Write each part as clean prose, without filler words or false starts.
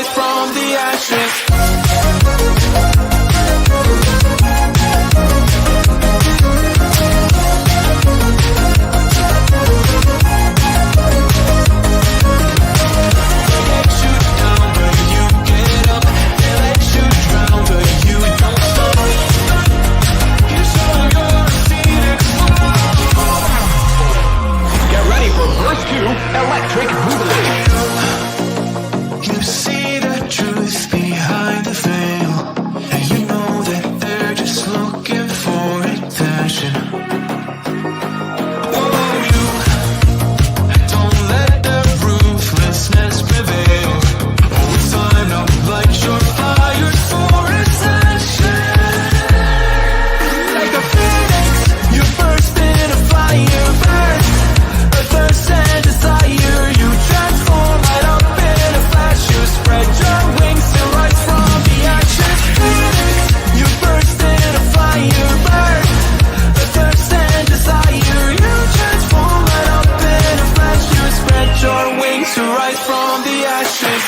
rise from the ashes. Electric Boogaloo. You see the truth behind the veil, and you know that they're just looking for attention. Oh, you don't let the ruthlessness prevail. Oh, it's time to light your fires for ascension. Like a phoenix, you burst in a fire, burn a thirst and desire. You transform right up in a flash. You spread your wings to rise from the ashes. Phoenix, you burst in a fire, burn a thirst and desire. You transform right up in a flash. You spread your wings to rise from the ashes.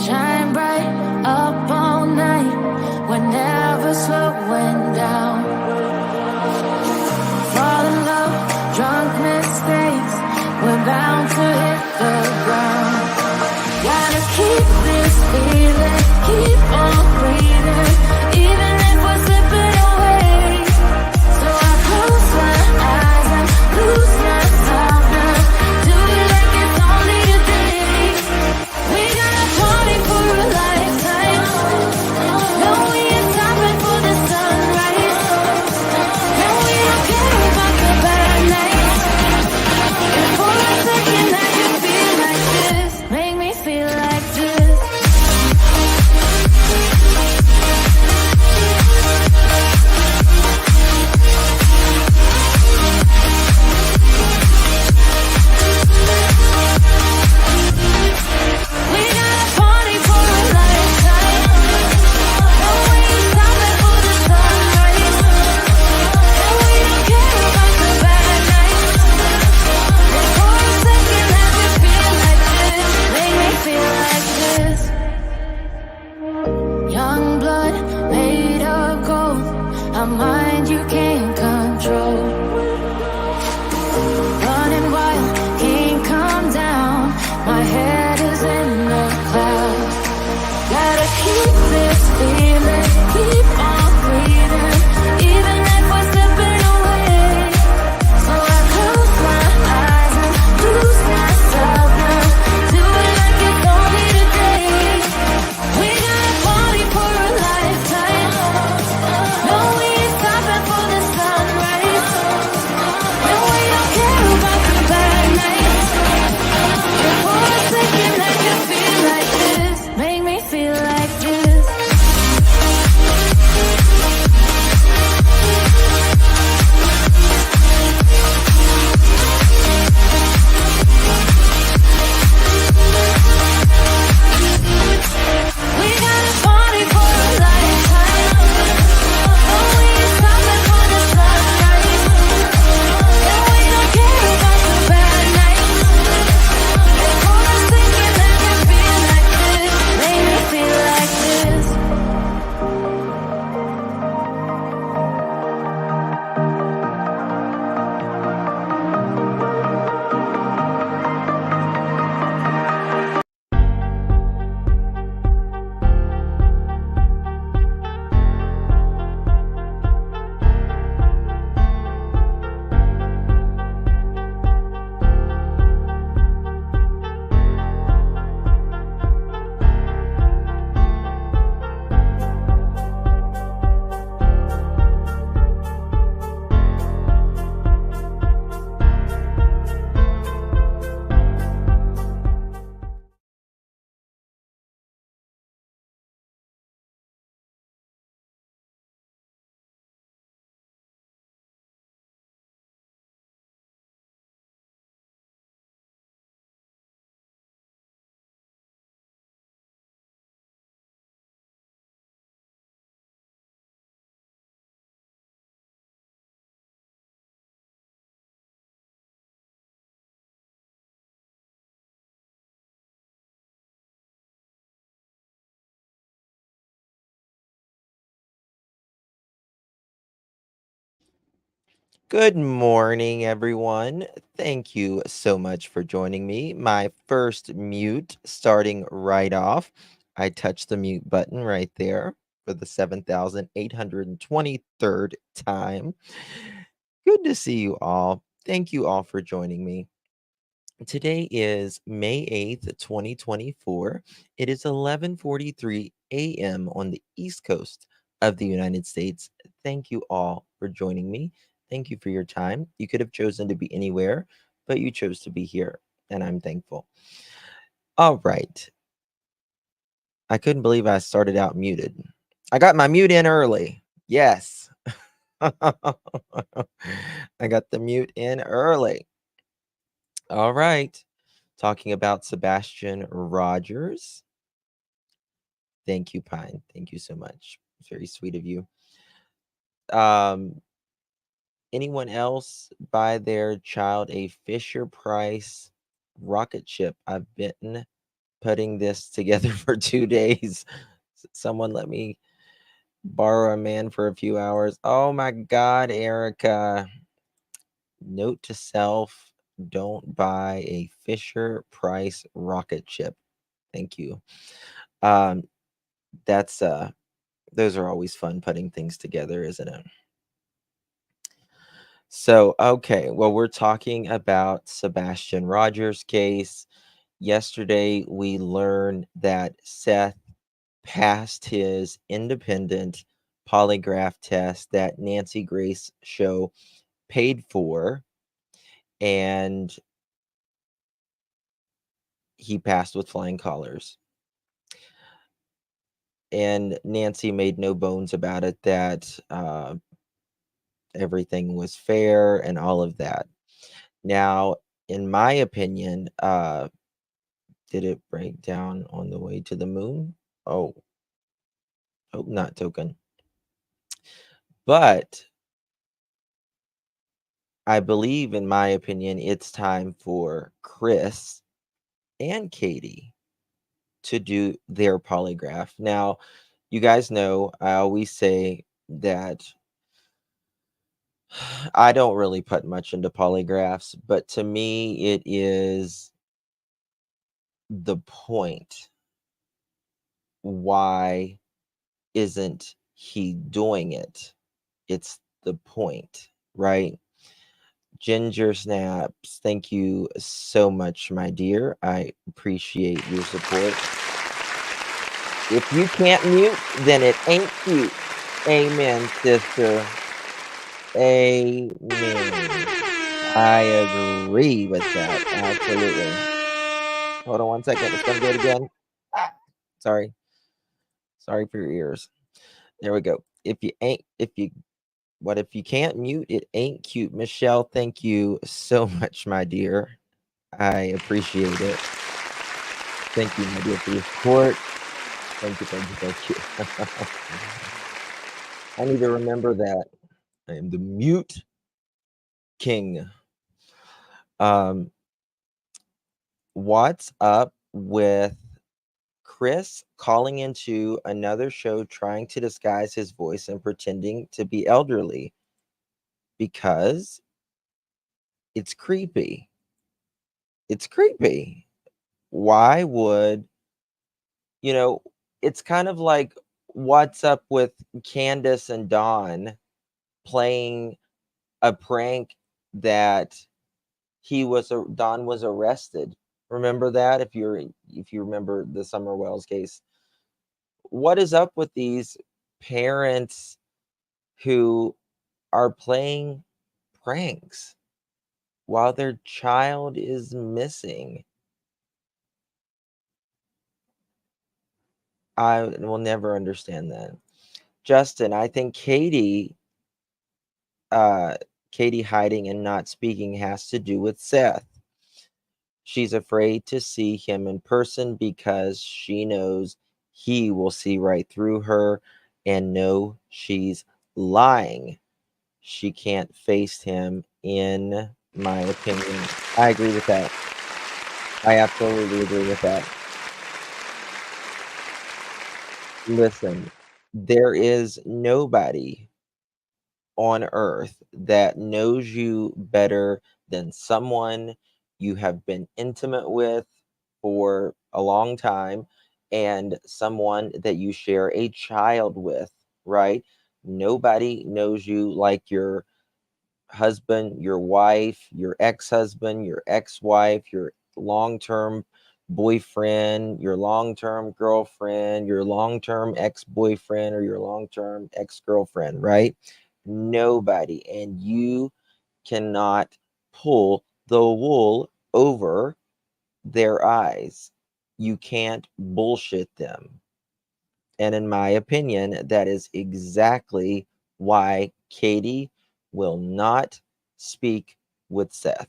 Shine bright up all night, we're never slowing down. Fall in love, drunk mistakes, we're bound to hit the ground. Gotta keep this feeling, keep on breathing, even if we're slipping away. So I close my eyes and lose myself now. Do it like it's only a day. We got a party for a lifetime. No, we ain't stopping for the sunrise. No, we don't care about the bad nights. And for a second I can feel like this. Make me feel like this. We got a party for a lifetime. No, we ain't stopping for the sunrise. No, we don't care about the bad nights. And for a second I can feel like this. Make me feel like this. Young blood made of gold, a mind you can't control. Running wild, can't come down. My head is in the clouds. Gotta keep this feeling, keep on breathing, even if we're slipping away. So I close my eyes and lose myself now. Do it like it's only today. We got a party for a lifetime. No, we ain't stopping for the sunrise. No, we don't care about the bad nights. And for a second I can feel like this. Make me feel like this. Good morning, everyone. Thank you so much for joining me. My first mute starting right off. I touched the mute button right there for the 7,823rd time. Good to see you all. Thank you all for joining me. Today is May 8th, 2024. It is 11:43 a.m. on the East Coast of the United States. Thank you all for joining me. Thank you for your time. You could have chosen to be anywhere, but you chose to be here, and I'm thankful. All right. I couldn't believe I started out muted. I got my mute in early. Yes. I got the mute in early. All right. Talking about Sebastian Rogers. Thank you, Pine. Thank you so much. It's very sweet of you. Um, anyone else buy their child a Fisher Price rocket ship? I've been putting this together for 2 days. Someone let me borrow a man for a few hours. Oh my God, Erica. Note to self, don't buy a Fisher Price rocket ship. Thank you. Um, that's those are always fun putting things together, isn't it? So, okay, well, we're talking about Sebastian Rogers' case. Yesterday, we learned that Seth passed his independent polygraph test that Nancy Grace show paid for, and he passed with flying colors. And Nancy made no bones about it that everything was fair and all of that. Now, in my opinion, did it break down on the way to the moon? Oh, hope not, token. But I believe, in my opinion, it's time for Chris and Katie to do their polygraph. Now, you guys know I always say that I don't really put much into polygraphs, but to me, it is the point. Why isn't he doing it? It's the point, right? Ginger Snaps, thank you so much, my dear. I appreciate your support. If you can't mute, then it ain't cute. Amen, sister. Amen. I agree with that. Absolutely. Hold on one second. It's gonna do it again. Ah, sorry. Sorry for your ears. There we go. If you can't mute, it ain't cute. Michelle, thank you so much, my dear. I appreciate it. Thank you, my dear, for your support. Thank you, thank you, thank you. I need to remember that I am the mute king. Um, what's up with Chris calling into another show trying to disguise his voice and pretending to be elderly? Because it's creepy. It's creepy. Why would, you know, it's kind of like what's up with Candace and Dawn playing a prank that Don was arrested. Remember that if you remember the Summer Wells case. What is up with these parents who are playing pranks while their child is missing? I will never understand that. Justin, I think uh Katie hiding and not speaking has to do with Seth. She's afraid to see him in person because she knows he will see right through her and know she's lying. She can't face him, in my opinion. I agree with that. I absolutely agree with that. Listen, there is nobody on earth that knows you better than someone you have been intimate with for a long time and someone that you share a child with, right? Nobody knows you like your husband, your wife, your ex-husband, your ex-wife, your long-term boyfriend, your long-term girlfriend, your long-term ex-boyfriend, or your long-term ex-girlfriend, right? Nobody. And you cannot pull the wool over their eyes. You can't bullshit them. And in my opinion, that is exactly why Katie will not speak with Seth.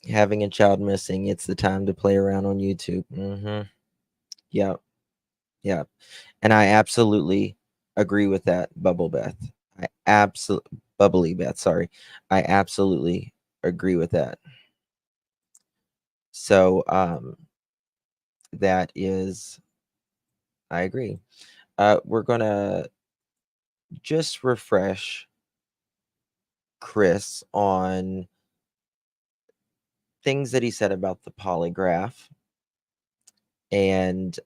Having a child missing, it's the time to play around on YouTube. Yep. Yep. And I absolutely agree with that, Bubble Beth. I absolutely, Bubbly Beth, sorry. I absolutely agree with that. So, that is, I agree. We're going to just refresh Chris on things that he said about the polygraph and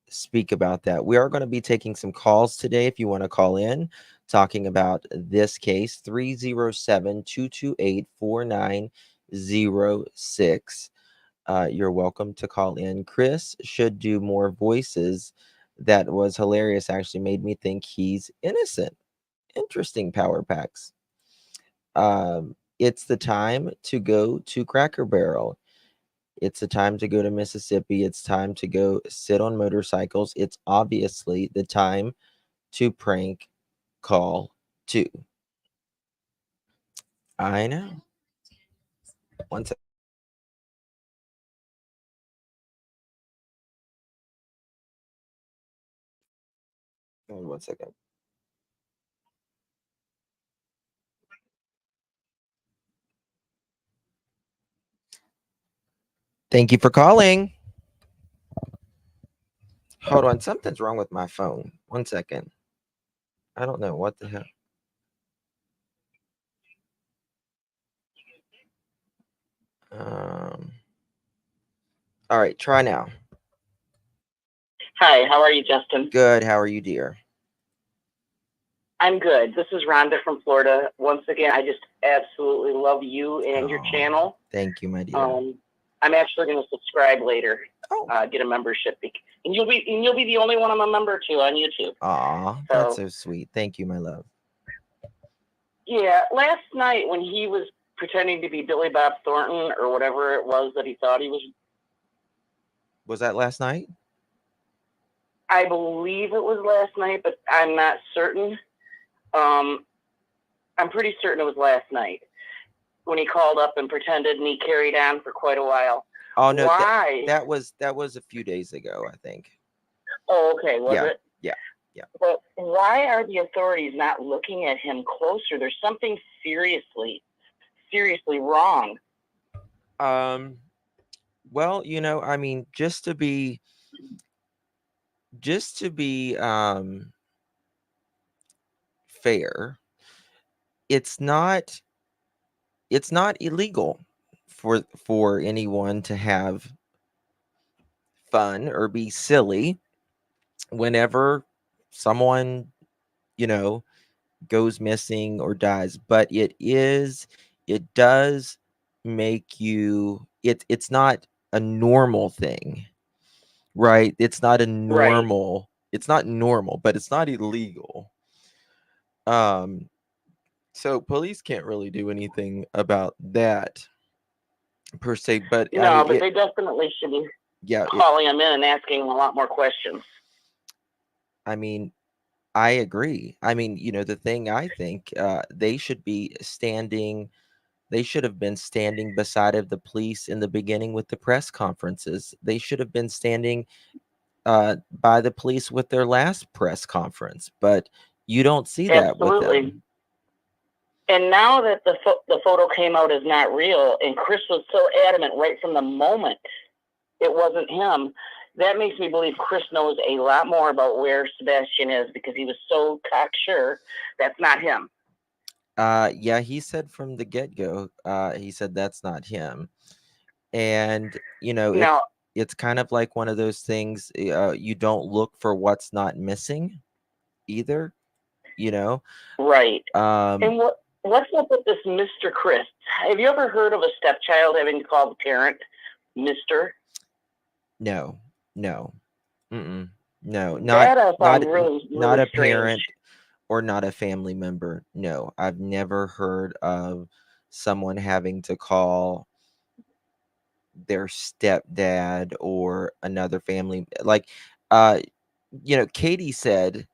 speak about that. We are going to be taking some calls today if you want to call in talking about this case. 307-228-4906. You're welcome to call in. Chris should do more voices. That was hilarious. Actually made me think he's innocent. Interesting power packs. It's the time to go to Cracker Barrel. It's the time to go to Mississippi. It's time to go sit on motorcycles. It's obviously the time to prank call too. I know. One second. One second. Thank you for calling. Hold on. Something's wrong with my phone. One second. I don't know what the hell. All right. Try now. Hi, how are you, Justin? Good. How are you, dear? I'm good. This is Rhonda from Florida. Once again, I just absolutely love you and your channel. Thank you, my dear. I'm actually going to subscribe later. Oh. Get a membership, and you'll be the only one I'm a member to on YouTube. Aw, that's so sweet. Thank you, my love. Yeah, last night when he was pretending to be Billy Bob Thornton or whatever it was that he thought he was. Was that last night? I believe it was last night, but I'm not certain. I'm pretty certain it was last night when he called up and pretended, and he carried on for quite a while. Oh no, why? That was a few days ago, I think. Oh, okay. Was it? Yeah. But why are the authorities not looking at him closer? There's something seriously wrong. Well, I mean, just to be fair, it's not illegal for anyone to have fun or be silly whenever someone, goes missing or dies, but it does make you, it's not a normal thing, right? It's not a normal, right. It's not normal, but it's not illegal. So police can't really do anything about that per se, but no, I mean, but they definitely should be calling him in and asking him a lot more questions. I mean, I agree. I mean, the thing I think they should be standing. They should have been standing beside of the police in the beginning with the press conferences. They should have been standing by the police with their last press conference, but you don't see that with them. And now that the photo came out as not real, and Chris was so adamant right from the moment it wasn't him, that makes me believe Chris knows a lot more about where Sebastian is, because he was so cocksure that's not him. Yeah, he said from the get-go, he said that's not him. And Now, it's kind of like one of those things, you don't look for what's not missing either, you know. right. Um And what's up with this Mr. Chris? Have you ever heard of a stepchild having to call the parent Mr.? no, no, no, That I found really, not really a strange. parent or not a family member. No, I've never heard of someone having to call their stepdad or another family. Like, Katie said,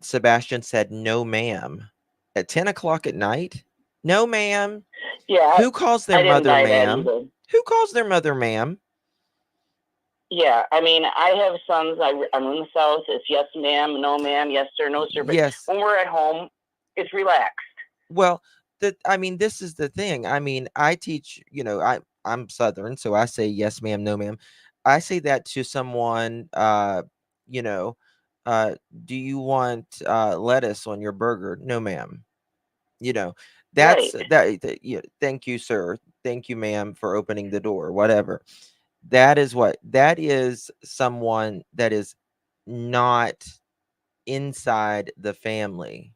Sebastian said, "No, ma'am," at 10 o'clock at night. No, ma'am. Yeah, Who calls their I didn't mother buy that ma'am? either. Who calls their mother ma'am? Yeah, I mean, I have sons. I'm in the South. It's yes, ma'am, no, ma'am, yes, sir, no, sir. But Yes. when we're at home, it's relaxed. Well, this is the thing. I mean, I teach, I'm Southern, so I say yes, ma'am, no, ma'am. I say that to someone, you know, do you want lettuce on your burger? No, ma'am. That's Right. yeah, thank you, sir. Thank you, ma'am, for opening the door, whatever. That is someone that is not inside the family.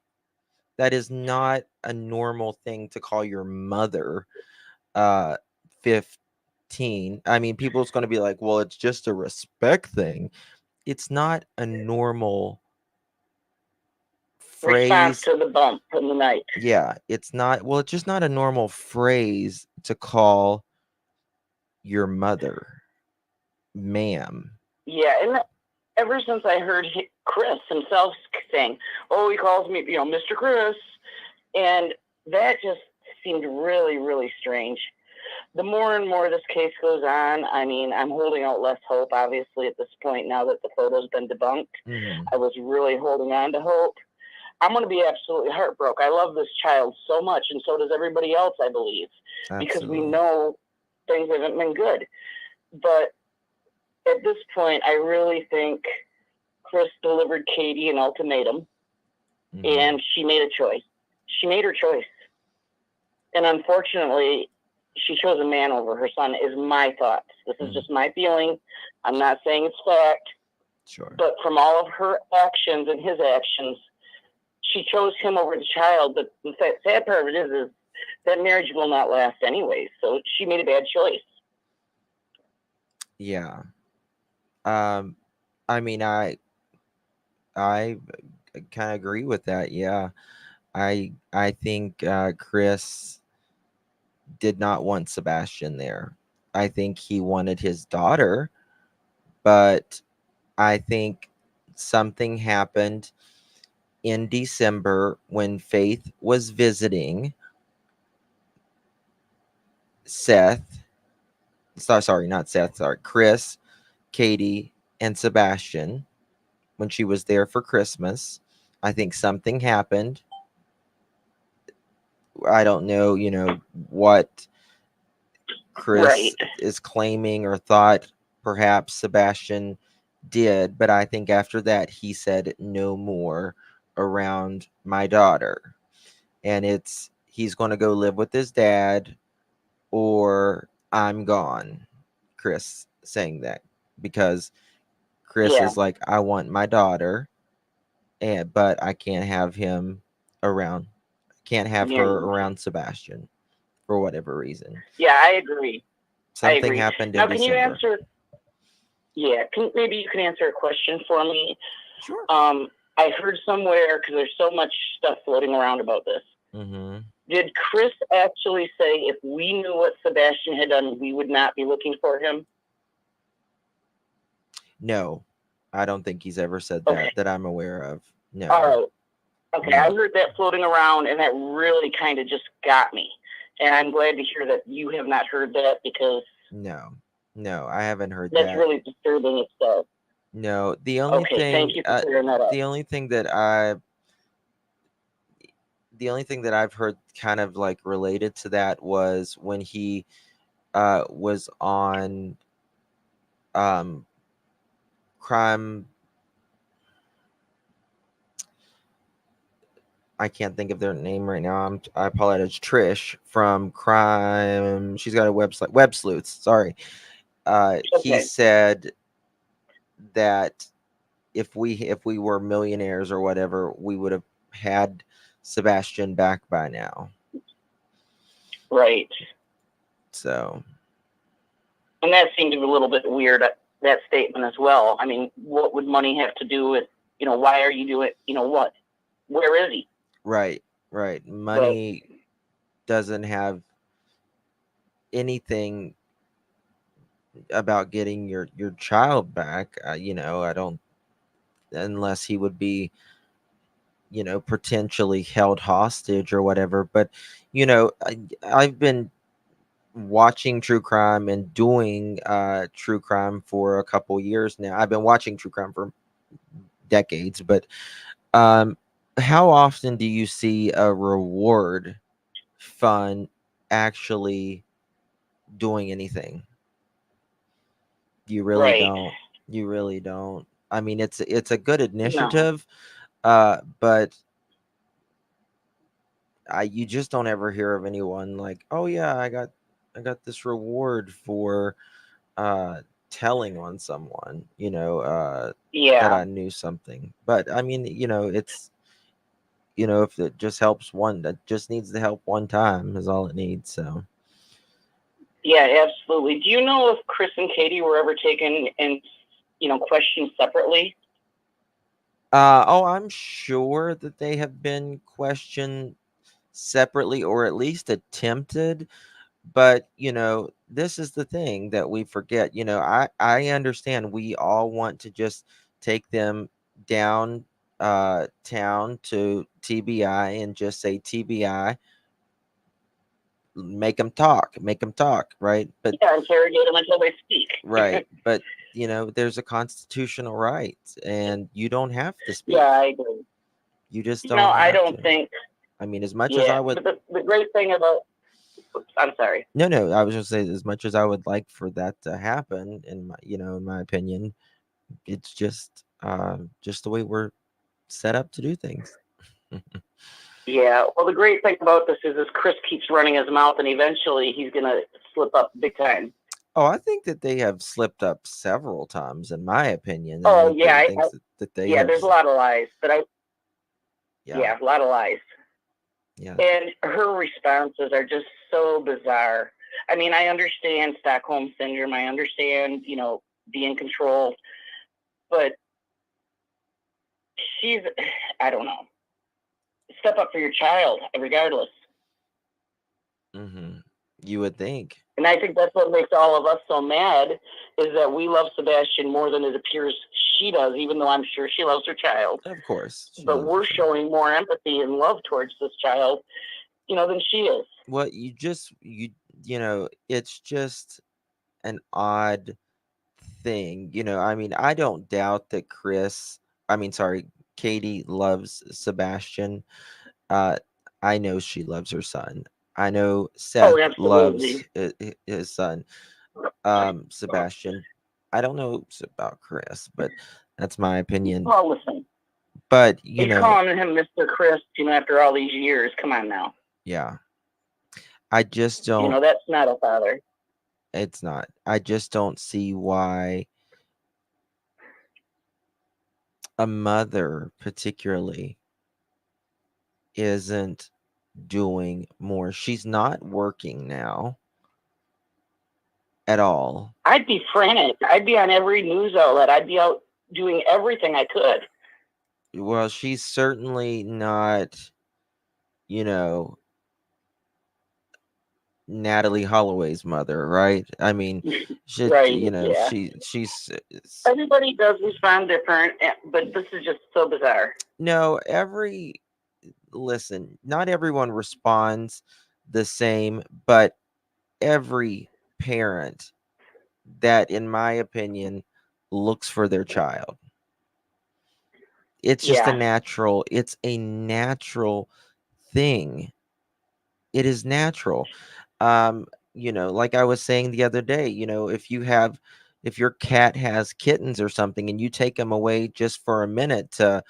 That is not a normal thing to call your mother 15. I mean, people's going to be like, well, it's just a respect thing. It's not a normal Response phrase. to the bump in the night. Yeah, it's just not a normal phrase to call your mother ma'am. Yeah, and ever since I heard Chris himself saying, "Oh, he calls me, Mr. Chris," and that just seemed really, really strange. The more and more this case goes on, I mean, I'm holding out less hope, obviously, at this point, now that the photo's been debunked. Mhm. I was really holding on to hope. I'm going to be absolutely heartbroken. I love this child so much, and so does everybody else, I believe, because we Absolutely. know things haven't been good. But at this point, I really think Chris delivered Katie an ultimatum, Mhm. and she made a choice. She made her choice. And unfortunately, she chose a man over her son, is my thoughts. This is just my feeling. I'm not saying it's fact. Sure. But from all of her actions and his actions, she chose him over the child. But the sad part of it is that marriage will not last anyway. So she made a bad choice. Yeah. I mean, I kind of agree with that. Yeah. I think Chris did not want Sebastian there. I think he wanted his daughter, but I think something happened in December when Faith was visiting Seth. Sorry, not Seth. Sorry, Chris, Katie, and Sebastian when she was there for Christmas. I think something happened. I don't know, what Chris Right. is claiming or thought perhaps Sebastian did, but I think after that he said no more around my daughter. And he's going to go live with his dad or I'm gone. Chris saying that because Chris Yeah. is like, I want my daughter, but I can't have him around. Can't have Yeah. her around Sebastian for whatever reason. Yeah, I agree. Something happened in Now, can you December. answer? Yeah, maybe you can answer a question for me. Sure. I heard somewhere, because there's so much stuff floating around about this. Mm-hmm. Did Chris actually say if we knew what Sebastian had done, we would not be looking for him? No, I don't think he's ever said Okay. that I'm aware of. No. All right. Okay, No. I heard that floating around, and that really kind of just got me. And I'm glad to hear that you have not heard that, because No, I haven't heard that's that. really disturbing itself. No, the only Okay, thing, thank you for clearing that up. the only thing that I've heard kind of like related to that was when he was on um crime, I can't think of their name right now. I apologize. Trish from Crime. She's got a website, Web Sleuths. Sorry. He Okay. said that if we were millionaires or whatever, we would have had Sebastian back by now. Right. So And that seemed a little bit weird, that statement as well. I mean, what would money have to do with, why are you doing, what? Where is he? right. Money doesn't have anything about getting your child back. I don't, unless he would be, potentially held hostage or whatever. But I've been watching true crime and doing true crime for a couple years now. I've been watching true crime for decades, but how often do you see a reward fund actually doing anything? You really Right. don't. You really don't. I mean, it's a good No. initiative, but you just don't ever hear of anyone like, oh yeah, I got this reward for telling on someone, that Yeah. I knew something. But I mean, it's, if it just helps one, that just needs to help one time is all it needs. So Yeah, absolutely. Do you know if Chris and Katie were ever taken and, questioned separately? oh, I'm sure that they have been questioned separately, or at least attempted. But this is the thing that we forget. I understand we all want to just take them down town to TBI and just say TBI, make them talk, right? But Yeah, interrogate them until they speak. right, but there's a constitutional right, and you don't have to Yeah, speak. I agree. You just No, don't I have don't to. think. I mean, as much as Yeah, I would, but the great thing about. I'm sorry. no, I was just say, as much as I would like for that to happen, in my opinion, it's just the way we're set up to do things. Yeah, well, the great thing about this is Chris keeps running his mouth, and eventually he's gonna slip up big time. Oh, I think that they have slipped up several times, in my opinion. I Oh think yeah, the things that they yeah. have, There's a lot of lies, but yeah, yeah, a lot of lies. yeah, And her responses are just so bizarre. I mean, I understand Stockholm syndrome. I understand, being controlled, but she's, I don't know. Step up for your child, regardless. hmm you would think, And I think that's what makes all of us so mad is that we love Sebastian more than it appears she does, even though I'm sure she loves her child. of course, she But loves her we're child. showing more empathy and love towards this child, than she is. Well, it's just an odd thing. I mean, I don't doubt that Katie loves Sebastian. Uh, I know she loves her son. I know Oh, Seth loves absolutely. his son, Sebastian. I don't know about Chris, but that's my opinion. Well, listen, But he's calling him Mr. Chris, after all these years. Come on now. yeah, I just don't. That's not a father. It's not. I just don't see why a mother, particularly, isn't doing more. She's not working now at all. I'd be frantic. I'd be on every news outlet. I'd be out doing everything I could. Well, she's certainly not, you know, Natalie Holloway's mother, right? I mean, Right. Yeah. she's Everybody does respond different, but this is just so bizarre. no, listen, not everyone responds the same, but every parent that, in my opinion, looks for their child. Yeah. It's a natural thing. It is natural. Like I was saying the other day, if you have, if your cat has kittens or something and you take them away just for a minute to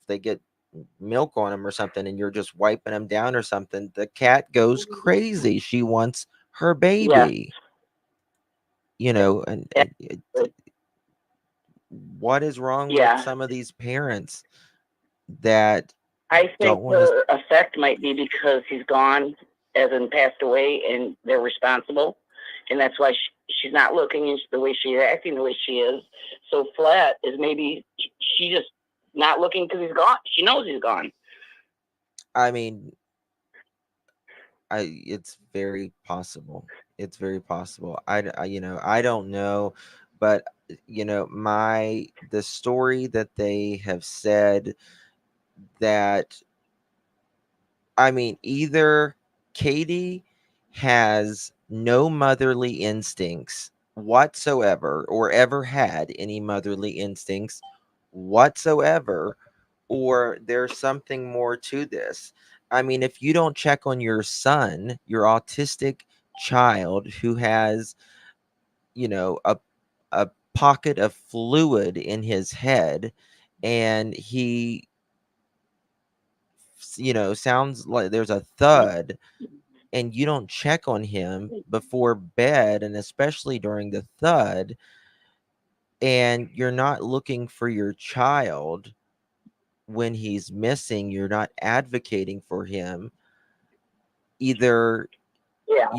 they get milk on them or something and you're just wiping them down or something, the cat goes crazy. She wants her Yeah. baby, and what is wrong with Yeah. some of these parents that I don't think want to? her effect might be because he's gone, as in passed away, and they're responsible, and that's why she's not looking the way she's acting the way she is. So flat is maybe she just not looking because he's gone. She knows he's gone. I mean, it's very possible. It's very possible. I don't know, but the story that they have said that, I mean, either Katie has no motherly instincts whatsoever or ever had any motherly instincts whatsoever, or there's something more to this. I mean, if you don't check on your son, your autistic child who has, a pocket of fluid in his head, and he sounds like there's a thud, and you don't check on him before bed, and especially during the thud, and you're not looking for your child when he's missing, you're not advocating for him, either Yeah.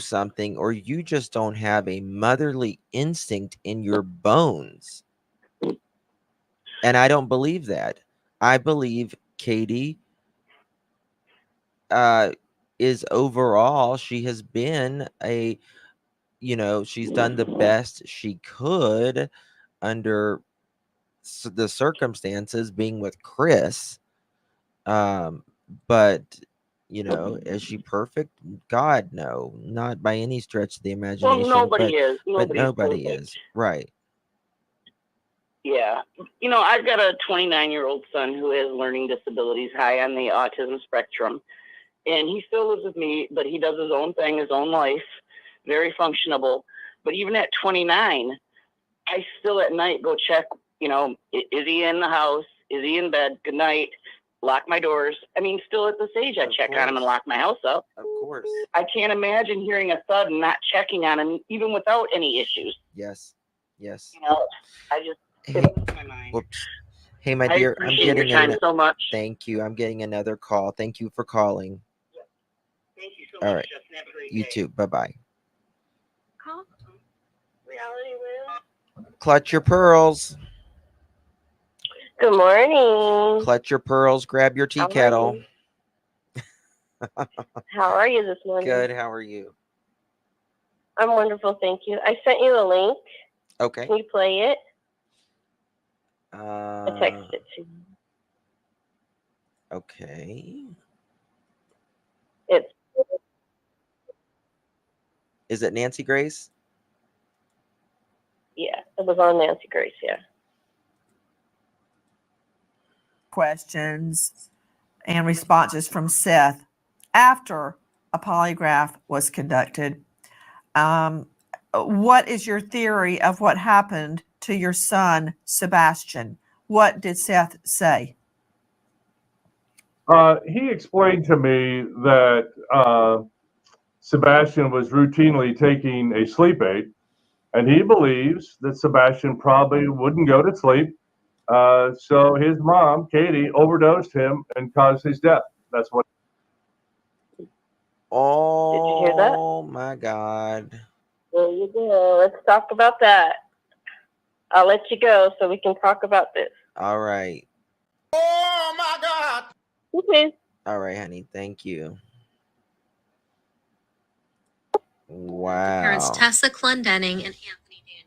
something or you just don't have a motherly instinct in your bones. And I don't believe that. I believe Katie is overall, she has been she's done the best she could under the circumstances, being with Chris. But is she perfect? God, no, not by any stretch of the Well, imagination. nobody is. But Nobody's nobody perfect. is, right? Yeah. I've got a 29-year-old son who has learning disabilities, high on the autism spectrum. And he still lives with me, but he does his own thing, his own life, very functionable. But even at 29, I still at night go check, is he in the house? Is he in bed? Good night. Lock my doors. I mean, still at this age, I check on him and lock my house up. Of course. I can't imagine hearing a thud and not checking on him, even without any issues. Yes. I just, Hey, it blows my mind. whoops. Hey, my dear, I appreciate your time so much. Thank you. I'm getting another call. Thank you for calling. Thank you so All much, right. Justin. Have a great You day. too. Bye-bye. Reality Will. Clutch your pearls. Good morning. Clutch your pearls. Grab your tea How are kettle. How are you this morning? Good. How are you? I'm wonderful, thank you. I sent you a link. Okay. Can you play it? I texted it to you. Okay. It's Is it Nancy Grace? yeah, it was on Nancy Grace, yeah. Questions and responses from Seth after a polygraph was conducted. What is your theory of what happened to your son, Sebastian? What did Seth say? He explained to me that Sebastian was routinely taking a sleep aid, and he believes that Sebastian probably wouldn't go to sleep. So his mom, Katie, overdosed him and caused his death. That's what. Oh, Did you hear that? Oh my God. There you go. Let's talk about that. I'll let you go so we can talk about this. All right. Oh my God. Okay. All right, honey. Thank you. Wow. Parents Tessa Clendenning and Anthony Daniel.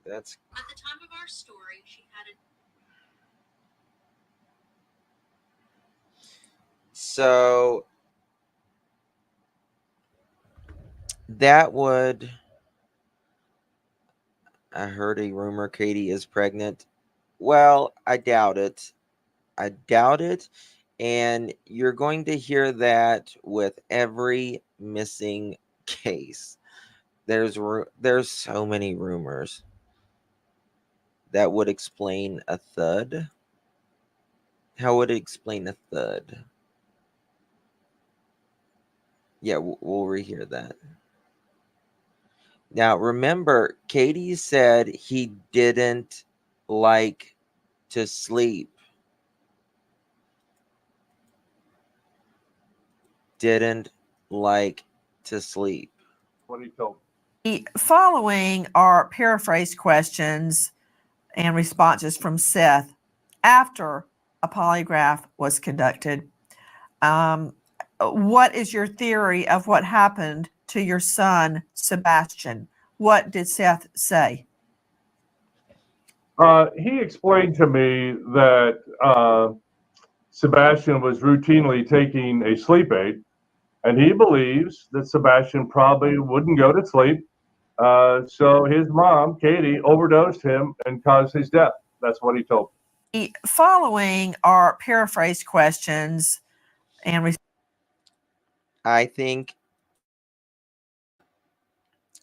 That's At the time of our story, she had a so that would. I heard a rumor Katie is pregnant. Well, I doubt it. I doubt it. And you're going to hear that with every missing case. there's so many rumors that would explain a thud. How would it explain a thud? Yeah, we'll rehear that. Now, remember, Katie said he didn't like to sleep. Didn't like to sleep. What he told me. The following are paraphrased questions and responses from Seth after a polygraph was conducted. What is your theory of what happened to your son, Sebastian? What did Seth say? He explained to me that Sebastian was routinely taking a sleep aid, and he believes that Sebastian probably wouldn't go to sleep. So his mom, Katie, overdosed him and caused his death. That's what he told me. The following are paraphrased questions and I think,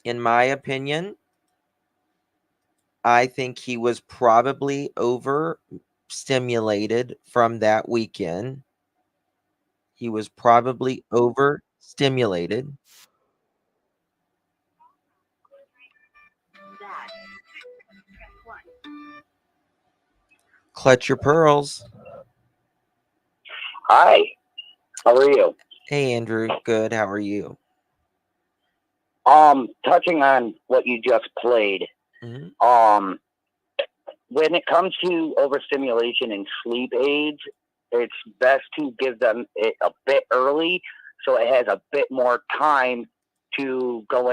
in my opinion, I think he was probably overstimulated from that weekend. He was probably overstimulated. Clutch your pearls. Hi, how are you? Hey, Andrew. Good. How are you? Touching on what you just played, Mhm. when it comes to overstimulation and sleep aids, it's best to give them it a bit early so it has a bit more time to go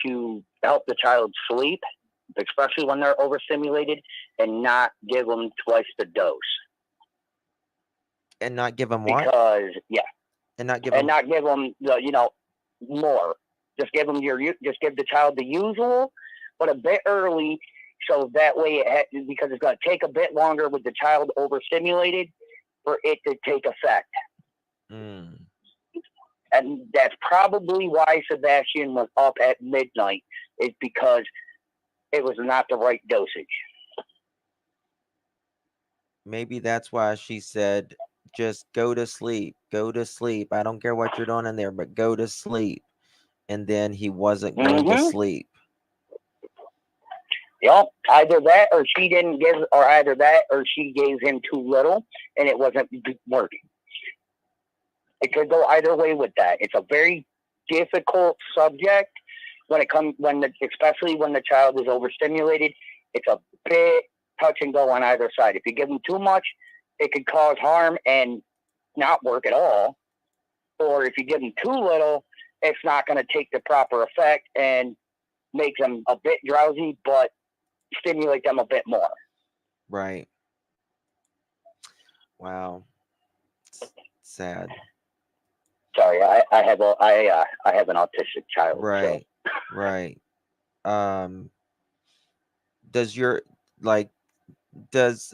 to help the child sleep, especially when they're overstimulated, and not give them twice the dose. And not give him what? Because And not give and him. not give them more. Just give the child the usual, but a bit early, so that way because it's going to take a bit longer with the child overstimulated for it to take effect. And that's probably why Sebastian was up at midnight, is because it was not the right dosage. Maybe that's why she said, just go to sleep. Go to sleep. I don't care what you're doing in there, but go to sleep. And then he wasn't going to sleep. Yep, either that or she didn't give, or either that or she gave him too little and it wasn't working. It could go either way with that. It's a very difficult subject especially when the child is overstimulated. It's a bit touch and go on either side. If you give them too much, it could cause harm and not work at all. Or if you give them too little, it's not going to take the proper effect and make them a bit drowsy, but stimulate them a bit more. Right. Wow. Sad. Sorry, I have an autistic child. Right. So. Right. Does your is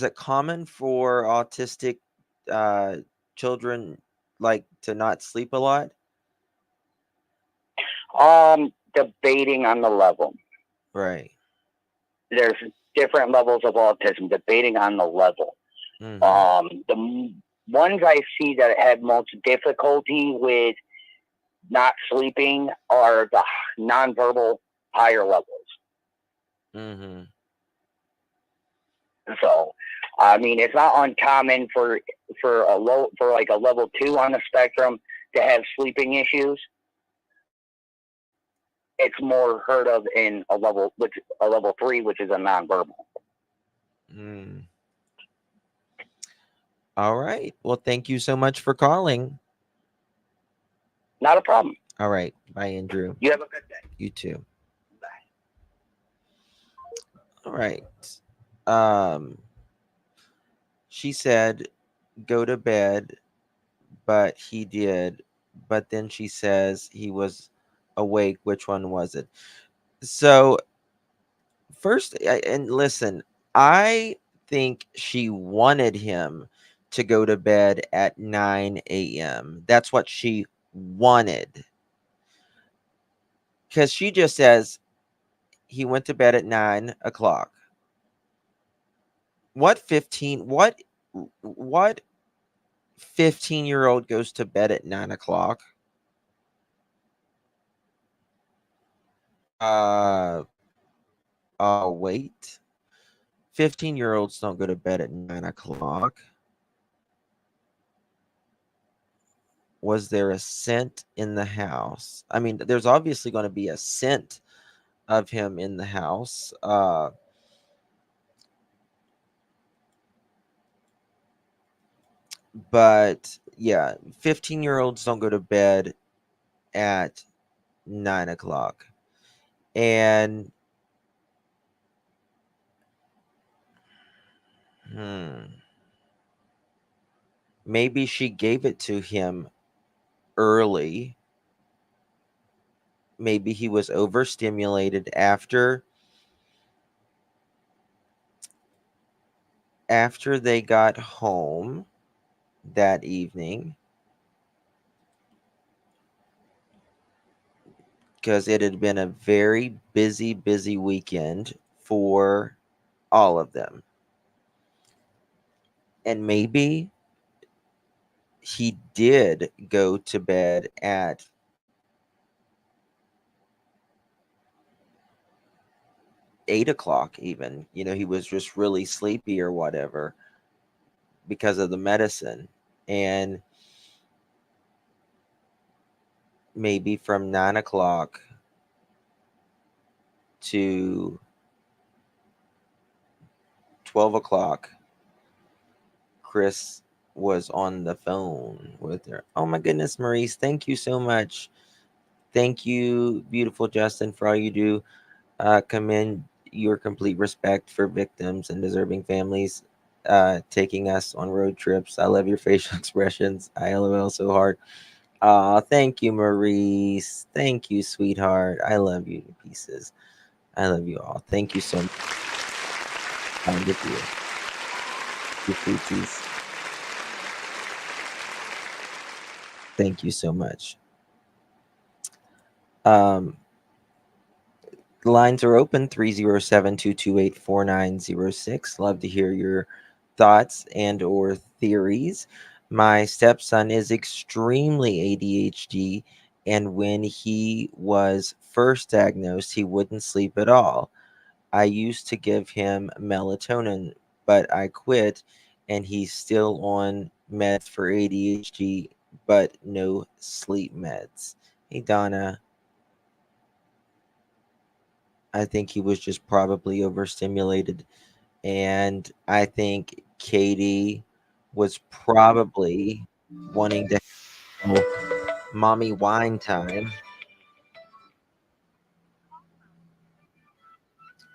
it common for autistic children to not sleep a lot? Debating on the level. Right. There's different levels of autism, debating on the level. The ones I see that have most difficulty with not sleeping are the nonverbal higher levels. So, it's not uncommon for a level 2 on the spectrum to have sleeping issues. It's more heard of in a level 3, which is a nonverbal. All right. Well, thank you so much for calling. Not a problem. All right. Bye, Andrew. You have a good day. You too. Bye. All right. She said, go to bed, but he did. But then she says he was awake. Which one was it? So, first, and listen, I think she wanted him to go to bed at 9 a.m. That's what she wanted. because she just says he went to bed at 9 o'clock. What 15-year-old goes to bed at 9 o'clock? Wait. 15-year-olds don't go to bed at 9 o'clock. Was there a scent in the house? I mean, there's obviously going to be a scent of him in the house. But yeah, 15-year-olds don't go to bed at 9 o'clock. And maybe she gave it to him early. Maybe he was overstimulated after they got home that evening, because it had been a very busy weekend for all of them. And maybe he did go to bed at 8 o'clock even. He was just really sleepy or whatever because of the medicine. And maybe from 9 o'clock to 12 o'clock, Chris was on the phone with her. Oh my goodness, Maurice, thank you so much. Thank you, beautiful Justin, for all you do. Commend your complete respect for victims and deserving families, taking us on road trips. I love your facial expressions. I LOL so hard. Thank you, Maurice. Thank you, sweetheart. I love you to pieces. I love you all. Thank you so much. I'm with you. You sweeties. Thank you so much. The lines are open, 307-228-4906. Love to hear your thoughts and or theories. My stepson is extremely ADHD, and when he was first diagnosed, he wouldn't sleep at all. I used to give him melatonin, but I quit, and he's still on meds for ADHD, but no sleep meds. Hey, Donna. I think he was just probably overstimulated. And I think Katie was probably wanting to have mommy wine time.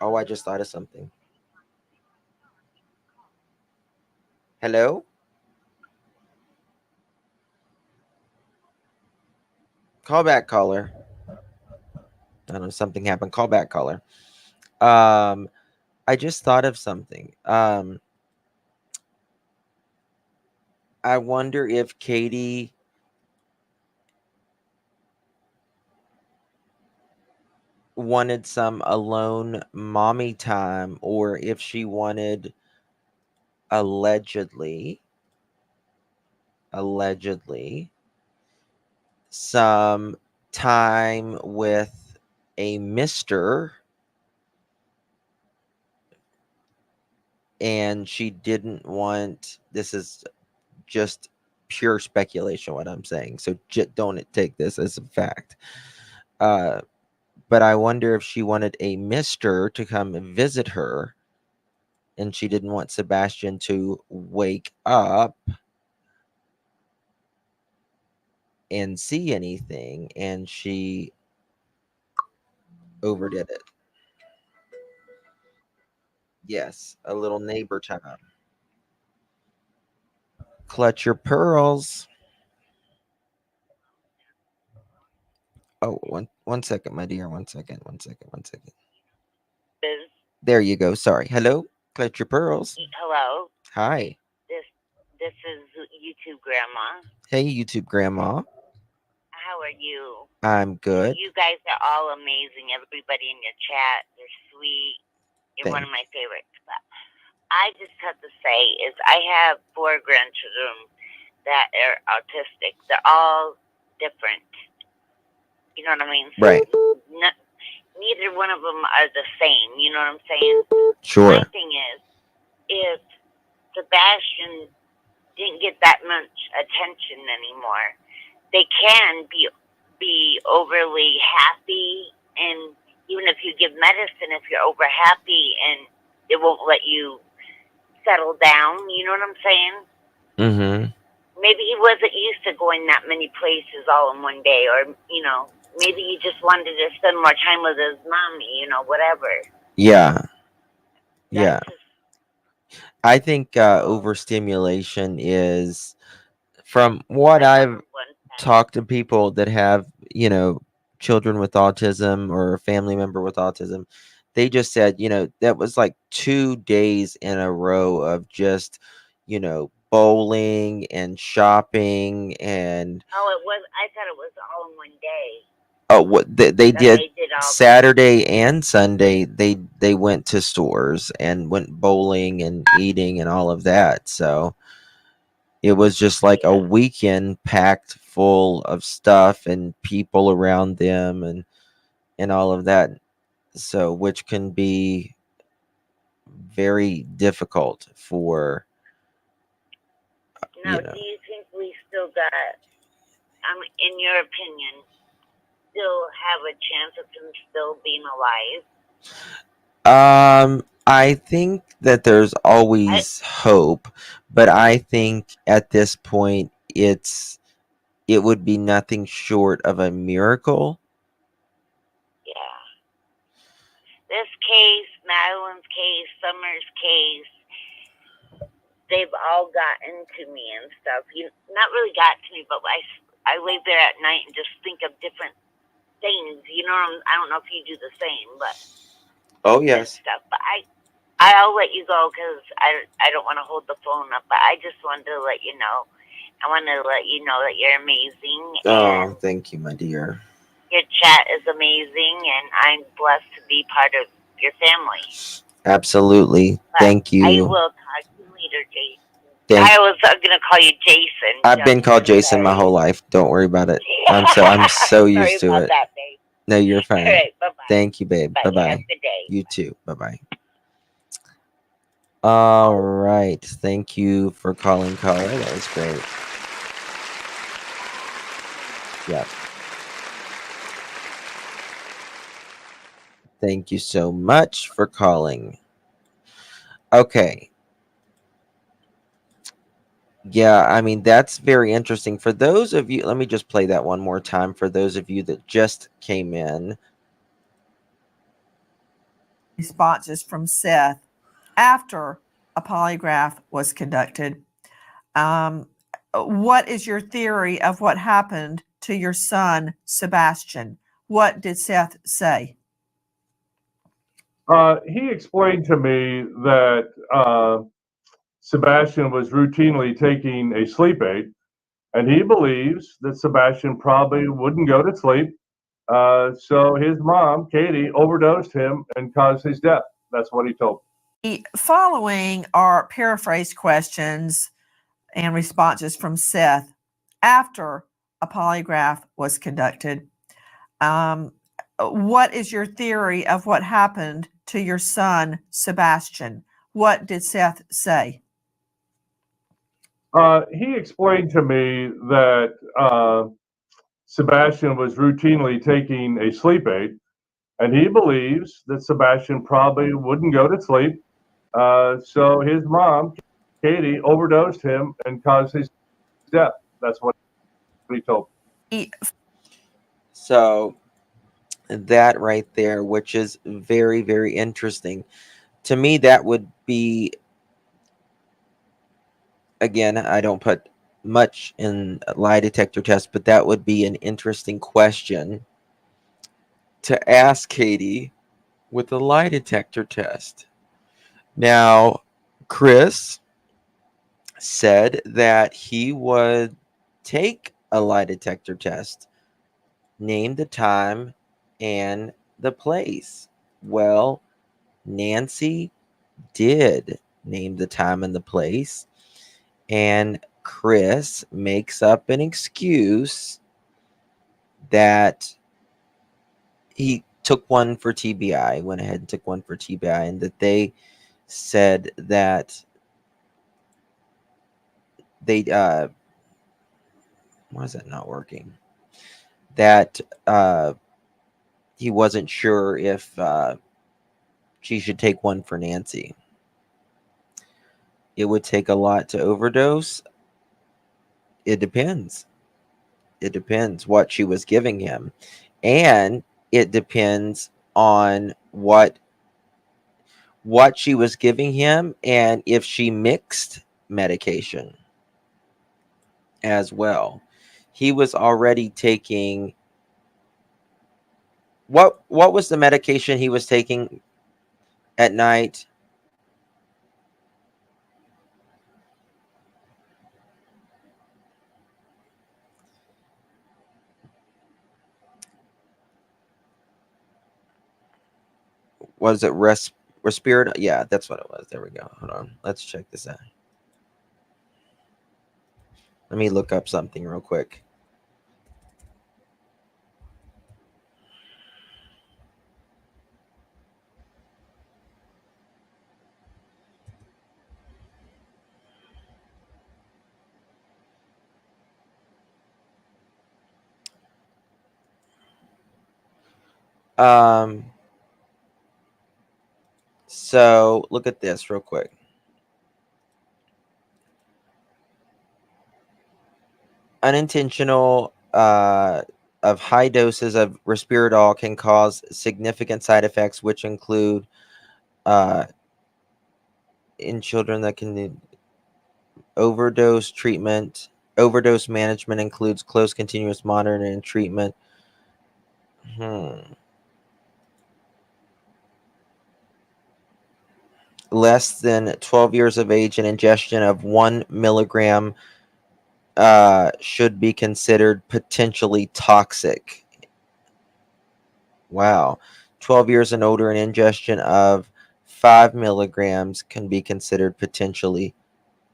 Oh, I just thought of something. Hello? Call back, caller. I don't know, something happened. Call back, caller. I just thought of something. I wonder if Katie wanted some alone mommy time, or if she wanted allegedly some time with a mister, and she didn't want, this is just pure speculation what I'm saying, so don't take this as a fact, but I wonder if she wanted a mister to come and visit her, and she didn't want Sebastian to wake up and see anything, and she overdid it. Yes, a little neighbor time. Clutch your pearls. Oh, one second, my dear. One second. There you go. Sorry. Hello? Clutch your pearls. Hello. Hi. This is YouTube Grandma. Hey, YouTube Grandma. How How are you? I'm good. You guys are all amazing. Everybody in your chat, you're sweet. You're one of my favorites. But I just have to say is I have 4 grandchildren that are autistic. They're all different. You know what I mean? So Right. neither one of them are the same. You know what I'm saying? Sure. My thing is, if Sebastian didn't get that much attention anymore, they can be overly happy, and even if you give medicine, if you're over happy, and it won't let you settle down. You know what I'm saying? Mm-hmm. Maybe he wasn't used to going that many places all in one day, or maybe he just wanted to spend more time with his mommy. Whatever. Yeah. Yeah. I think overstimulation is, from what I've talked to people that have, children with autism or a family member with autism, they just said, that was like 2 days in a row of just, bowling and shopping and. Oh, it was. I thought it was all in one day. Oh, what they did Saturday and Sunday. They went to stores and went bowling and eating and all of that. So it was just like a weekend packed full of stuff and people around them and all of that. So which can be very difficult for. Now, do you think we still got, in your opinion, still have a chance of him still being alive? I think that there's always hope, but I think at this point it would be nothing short of a miracle. Yeah. This case, Madeline's case, Summer's case, they've all gotten to me and stuff. Not really got to me, but I lay there at night and just think of different things. I don't know if you do the same, but oh yes, stuff. But I'll let you go because I don't want to hold the phone up. But I just wanted to let you know. I want to let you know that you're amazing. Oh, thank you, my dear. Your chat is amazing, and I'm blessed to be part of your family. Absolutely. Thank you. I will talk to you later, Jason. I was going to call you Jason. I've been called Jason my whole life. Don't worry about it. I'm so used to it. That, babe. No, you're fine. All right, bye-bye. Thank you, babe. Bye. Bye-bye. Have a good day. You too. Bye-bye. All right. Thank you for calling, caller. That was great. Yeah. Thank you so much for calling. Okay. Yeah, that's very interesting. For those of you, let me just play that one more time for those of you that just came in. Responses from Seth after a polygraph was conducted. What is your theory of what happened to your son, Sebastian? What did Seth say? He explained to me that Sebastian was routinely taking a sleep aid, and he believes that Sebastian probably wouldn't go to sleep. So his mom, Katie, overdosed him and caused his death. That's what he told me. The following are paraphrased questions and responses from Seth after a polygraph was conducted. What is your theory of what happened to your son, Sebastian? What did Seth say? He explained to me that Sebastian was routinely taking a sleep aid, and he believes that Sebastian probably wouldn't go to sleep. So his mom, Katie, overdosed him and caused his death. That's what he told me. So that right there, which is very, very interesting. To me, that would be, again, I don't put much in a lie detector test, but that would be an interesting question to ask Katie with a lie detector test. Now, Chris said that he would take a lie detector test Name the time and the place. Well, Nancy did name the time and the place, and Chris makes up an excuse that he took one for TBI, went ahead and took one for TBI, and that they said that they why is that not working? That he wasn't sure if she should take one for Nancy. It would take a lot to overdose. It depends. It depends what she was giving him. And it depends on what she was giving him and if she mixed medication as well. He was already taking what was the medication he was taking at night? Was it Respirat? Yeah, that's what it was. There we go. Hold on. Let's check this out. Let me look up something real quick. So look at this real quick. Unintentional of high doses of Respiradol can cause significant side effects, which include in children that can overdose treatment. Overdose management includes close continuous monitoring and treatment. Less than 12 years of age and ingestion of 1 milligram should be considered potentially toxic. Wow. 12 years and older and ingestion of 5 milligrams can be considered potentially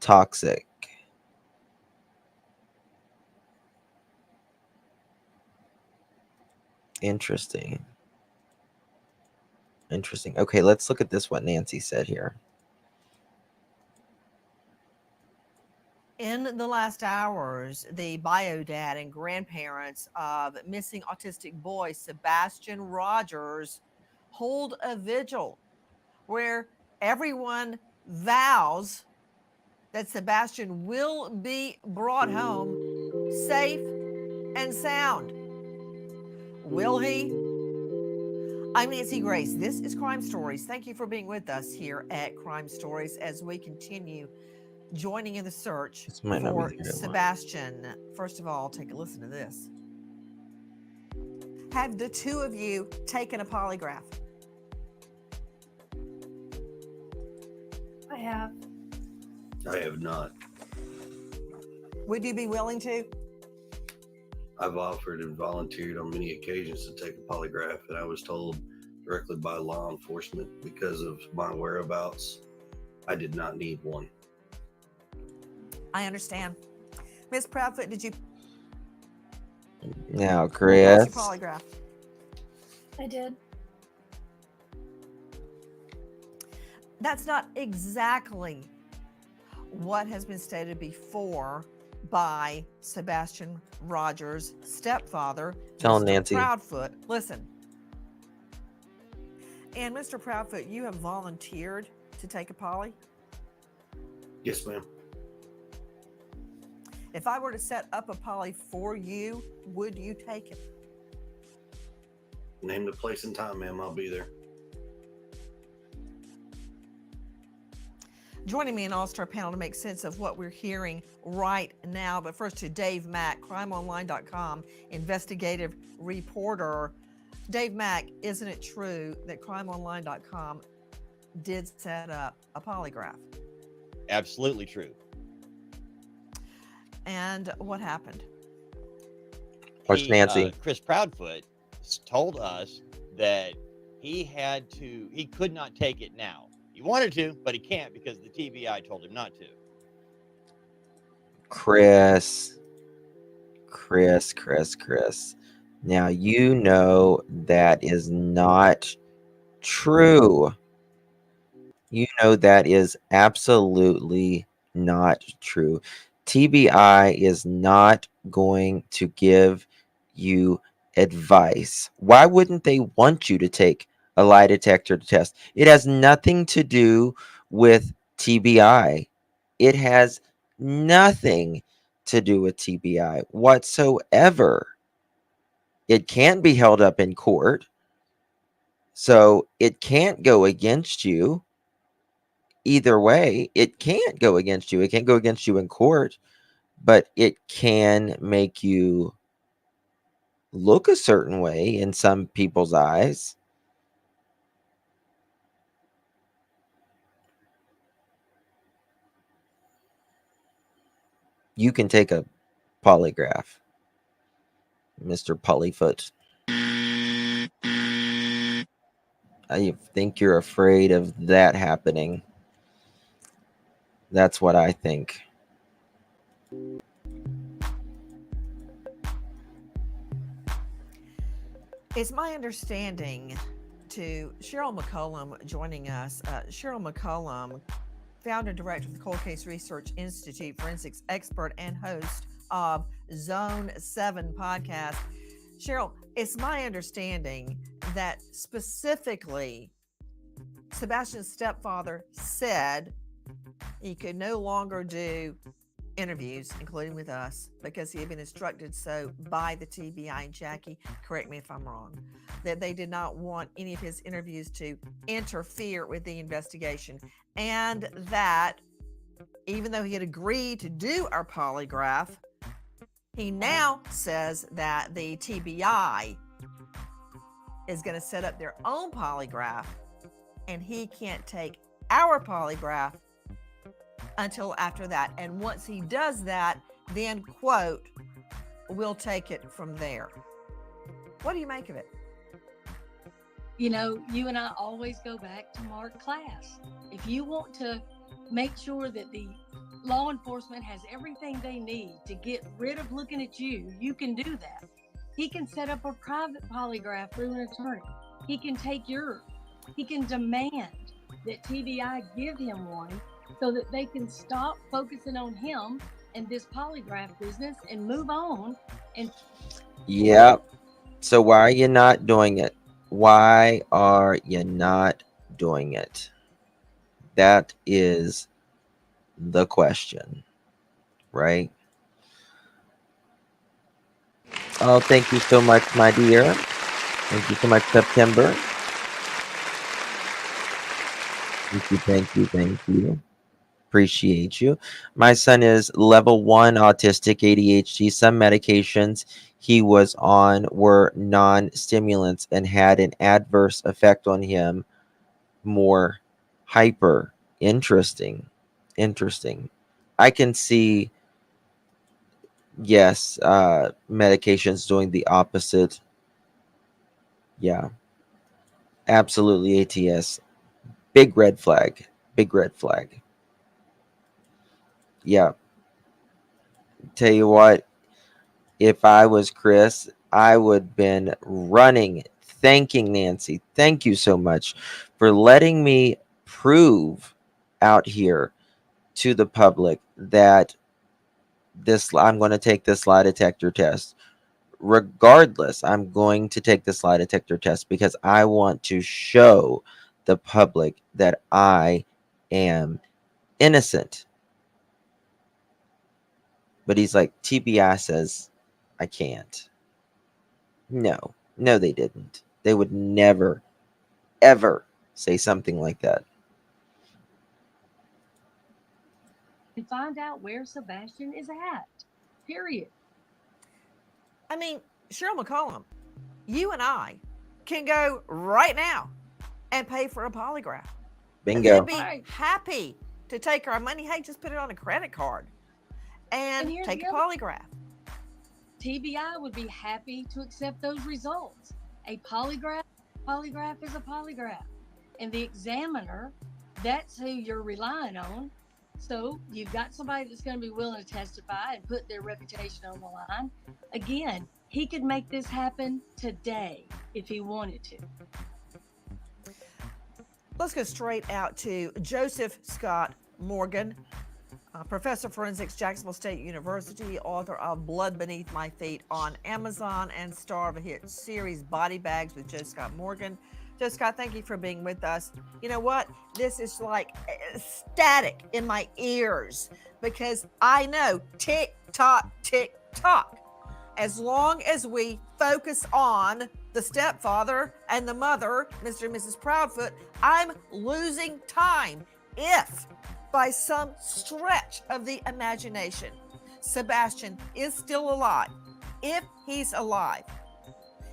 toxic. Interesting. Interesting. Okay, let's look at this, what Nancy said here. In the last hours, the bio dad and grandparents of missing autistic boy Sebastian Rogers hold a vigil where everyone vows that Sebastian will be brought home safe and sound. Will he? I'm Nancy Grace. This is Crime Stories. Thank you for being with us here at Crime Stories as we continue joining in the search for Sebastian. First of all, take a listen to this. Have the two of you taken a polygraph? I have. I have not. Would you be willing to? I've offered and volunteered on many occasions to take a polygraph, and I was told directly by law enforcement because of my whereabouts, I did not need one. I understand. Ms. Proudfoot, did you? Now, Chris. Polygraph. I did. That's not exactly what has been stated before by Sebastian Rogers' stepfather, Tell Mr. Nancy. Proudfoot. Listen. And Mr. Proudfoot, you have volunteered to take a poly? Yes, ma'am. If I were to set up a poly for you, would you take it? Name the place and time, ma'am. I'll be there. Joining me in All-Star panel to make sense of what we're hearing right now. But first to Dave Mack, crimeonline.com investigative reporter. Dave Mack, isn't it true that crimeonline.com did set up a polygraph? Absolutely true. And what happened? What's Nancy? Chris Proudfoot told us that he could not take it now. He wanted to, but he can't because the TBI told him not to. Chris. Now, you know that is not true. You know that is absolutely not true. TBI is not going to give you advice. Why wouldn't they want you to take a lie detector test? It has nothing to do with TBI. It has nothing to do with TBI whatsoever. It can't be held up in court, so it can't go against you. Either way, it can't go against you. It can't go against you in court, but it can make you look a certain way in some people's eyes. You can take a polygraph, Mr. Polyfoot. I think you're afraid of that happening. That's what I think. It's my understanding to Cheryl McCollum joining us. Cheryl McCollum, founder and director of the Cold Case Research Institute, forensics expert, and host of Zone 7 podcast. Cheryl, it's my understanding that specifically Sebastian's stepfather said he could no longer do interviews, including with us, because he had been instructed so by the TBI. And Jackie, correct me if I'm wrong, that they did not want any of his interviews to interfere with the investigation, and that even though he had agreed to do our polygraph, he now says that the TBI is going to set up their own polygraph, and he can't take our polygraph until after that. And once he does that, then, quote, we'll take it from there. What do you make of it? You know, you and I always go back to Mark Class. If you want to make sure that the law enforcement has everything they need to get rid of looking at you, you can do that. He can set up a private polygraph through an attorney. He can take yours. He can demand that TBI give him one so that they can stop focusing on him and this polygraph business and move on. And Yep. So why are you not doing it? Why are you not doing it? That is the question, right? Oh, thank you so much, my dear. Thank you so much, September. Thank you. Appreciate you. My son is level 1 autistic ADHD. Some medications he was on were non-stimulants and had an adverse effect on him. More hyper. Interesting. I can see, yes, medications doing the opposite. Yeah, absolutely. ATS. Big red flag. Yeah. Tell you what, if I was Chris, I would have been running, thanking Nancy. Thank you so much for letting me prove out here to the public that I'm going to take this lie detector test. Regardless, I'm going to take this lie detector test because I want to show the public that I am innocent. But he's like, TBI says I can't. No, they didn't. They would never, ever say something like that. and find out where Sebastian is at. Period. I mean, Cheryl McCollum, you and I can go right now and pay for a polygraph. Bingo. They'd be happy to take our money. Hey, just put it on a credit card and take a polygraph. TBI would be happy to accept those results. A polygraph is a polygraph. And the examiner, that's who you're relying on. So you've got somebody that's going to be willing to testify and put their reputation on the line. Again, he could make this happen today if he wanted to. Let's go straight out to Joseph Scott Morgan, professor of forensics, Jacksonville State University, author of Blood Beneath My Feet on Amazon, and star of a hit series, Body Bags with Joe Scott Morgan. Joe Scott, thank you for being with us. You know what? This is like static in my ears because I know tick tock, as long as we focus on the stepfather and the mother, Mr. and Mrs. Proudfoot, I'm losing time. If by some stretch of the imagination, Sebastian is still alive, if he's alive,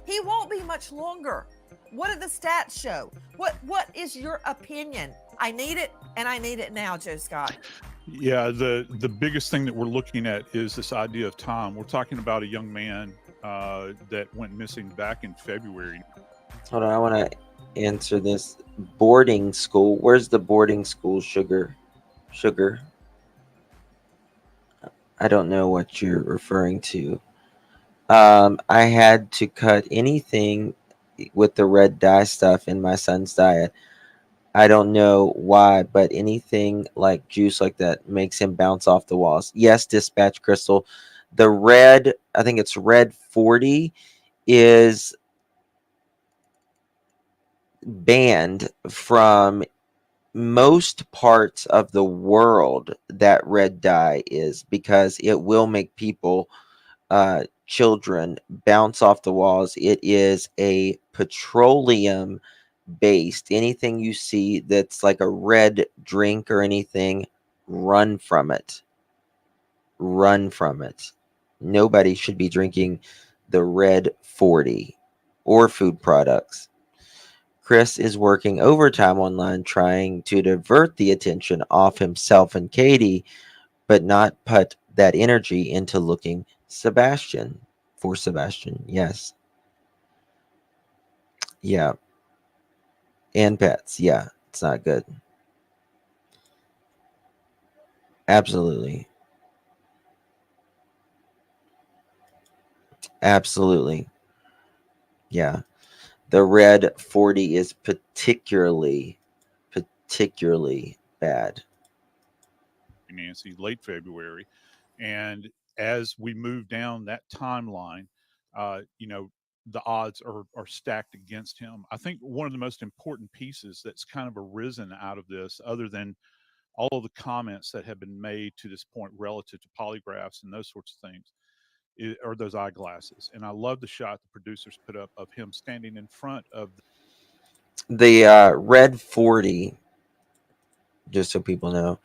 he won't be much longer. What do the stats show? What is your opinion? I need it, and I need it now, Joe Scott. Yeah, the biggest thing that we're looking at is this idea of time. We're talking about a young man that went missing back in February. Hold on, I want to answer this. Boarding school. Where's the boarding school, Sugar? I don't know what you're referring to. I had to cut anything with the red dye stuff in my son's diet. I don't know why, but anything like juice like that makes him bounce off the walls. Yes, Dispatch Crystal. The red, I think it's red 40, is banned from most parts of the world. That red dye is because it will make people, children, bounce off the walls. It is a petroleum based. Anything you see that's like a red drink or anything, run from it. Run from it. Nobody should be drinking the red 40 or food products. Chris is working overtime online trying to divert the attention off himself and Katie, but not put that energy into looking for Sebastian. Yes. Yeah. And pets. Yeah. It's not good. Absolutely. Absolutely. Yeah. The red 40 is particularly bad. Nancy, late February. And as we move down that timeline, the odds are stacked against him. I think one of the most important pieces that's kind of arisen out of this, other than all of the comments that have been made to this point relative to polygraphs and those sorts of things, are those eyeglasses. And I love the shot the producers put up of him standing in front of The red 40, just so people know,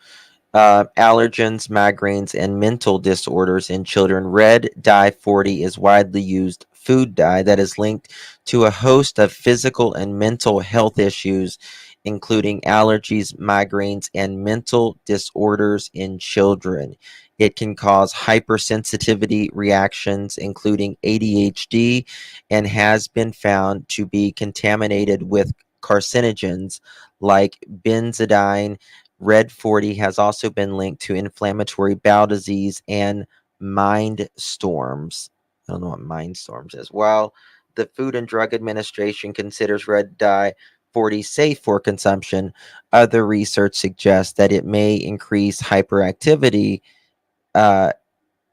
allergens, migraines, and mental disorders in children. Red dye 40 is widely used food dye that is linked to a host of physical and mental health issues, including allergies, migraines, and mental disorders in children. It can cause hypersensitivity reactions, including ADHD, and has been found to be contaminated with carcinogens like benzodiazepine. Red 40 has also been linked to inflammatory bowel disease and mind storms. I don't know what mind storms is. While the Food and Drug Administration considers red dye 40 safe for consumption, other research suggests that it may increase hyperactivity,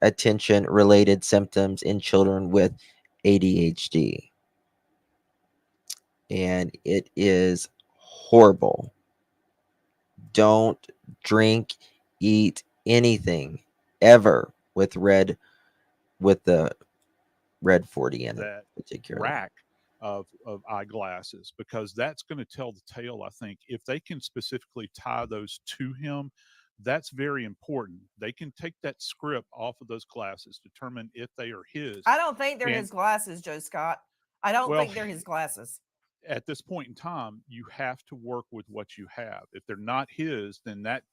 attention related symptoms in children with ADHD. And it is horrible. Don't drink, eat anything ever with the red 40 in it, that particularly. rack of eyeglasses, because that's going to tell the tale. I think if they can specifically tie those to him, that's very important. They can take that script off of those glasses, determine if they are his. I don't think they're his glasses, Joe Scott. I don't think they're his glasses. At this point in time, you have to work with what you have. If they're not his, then that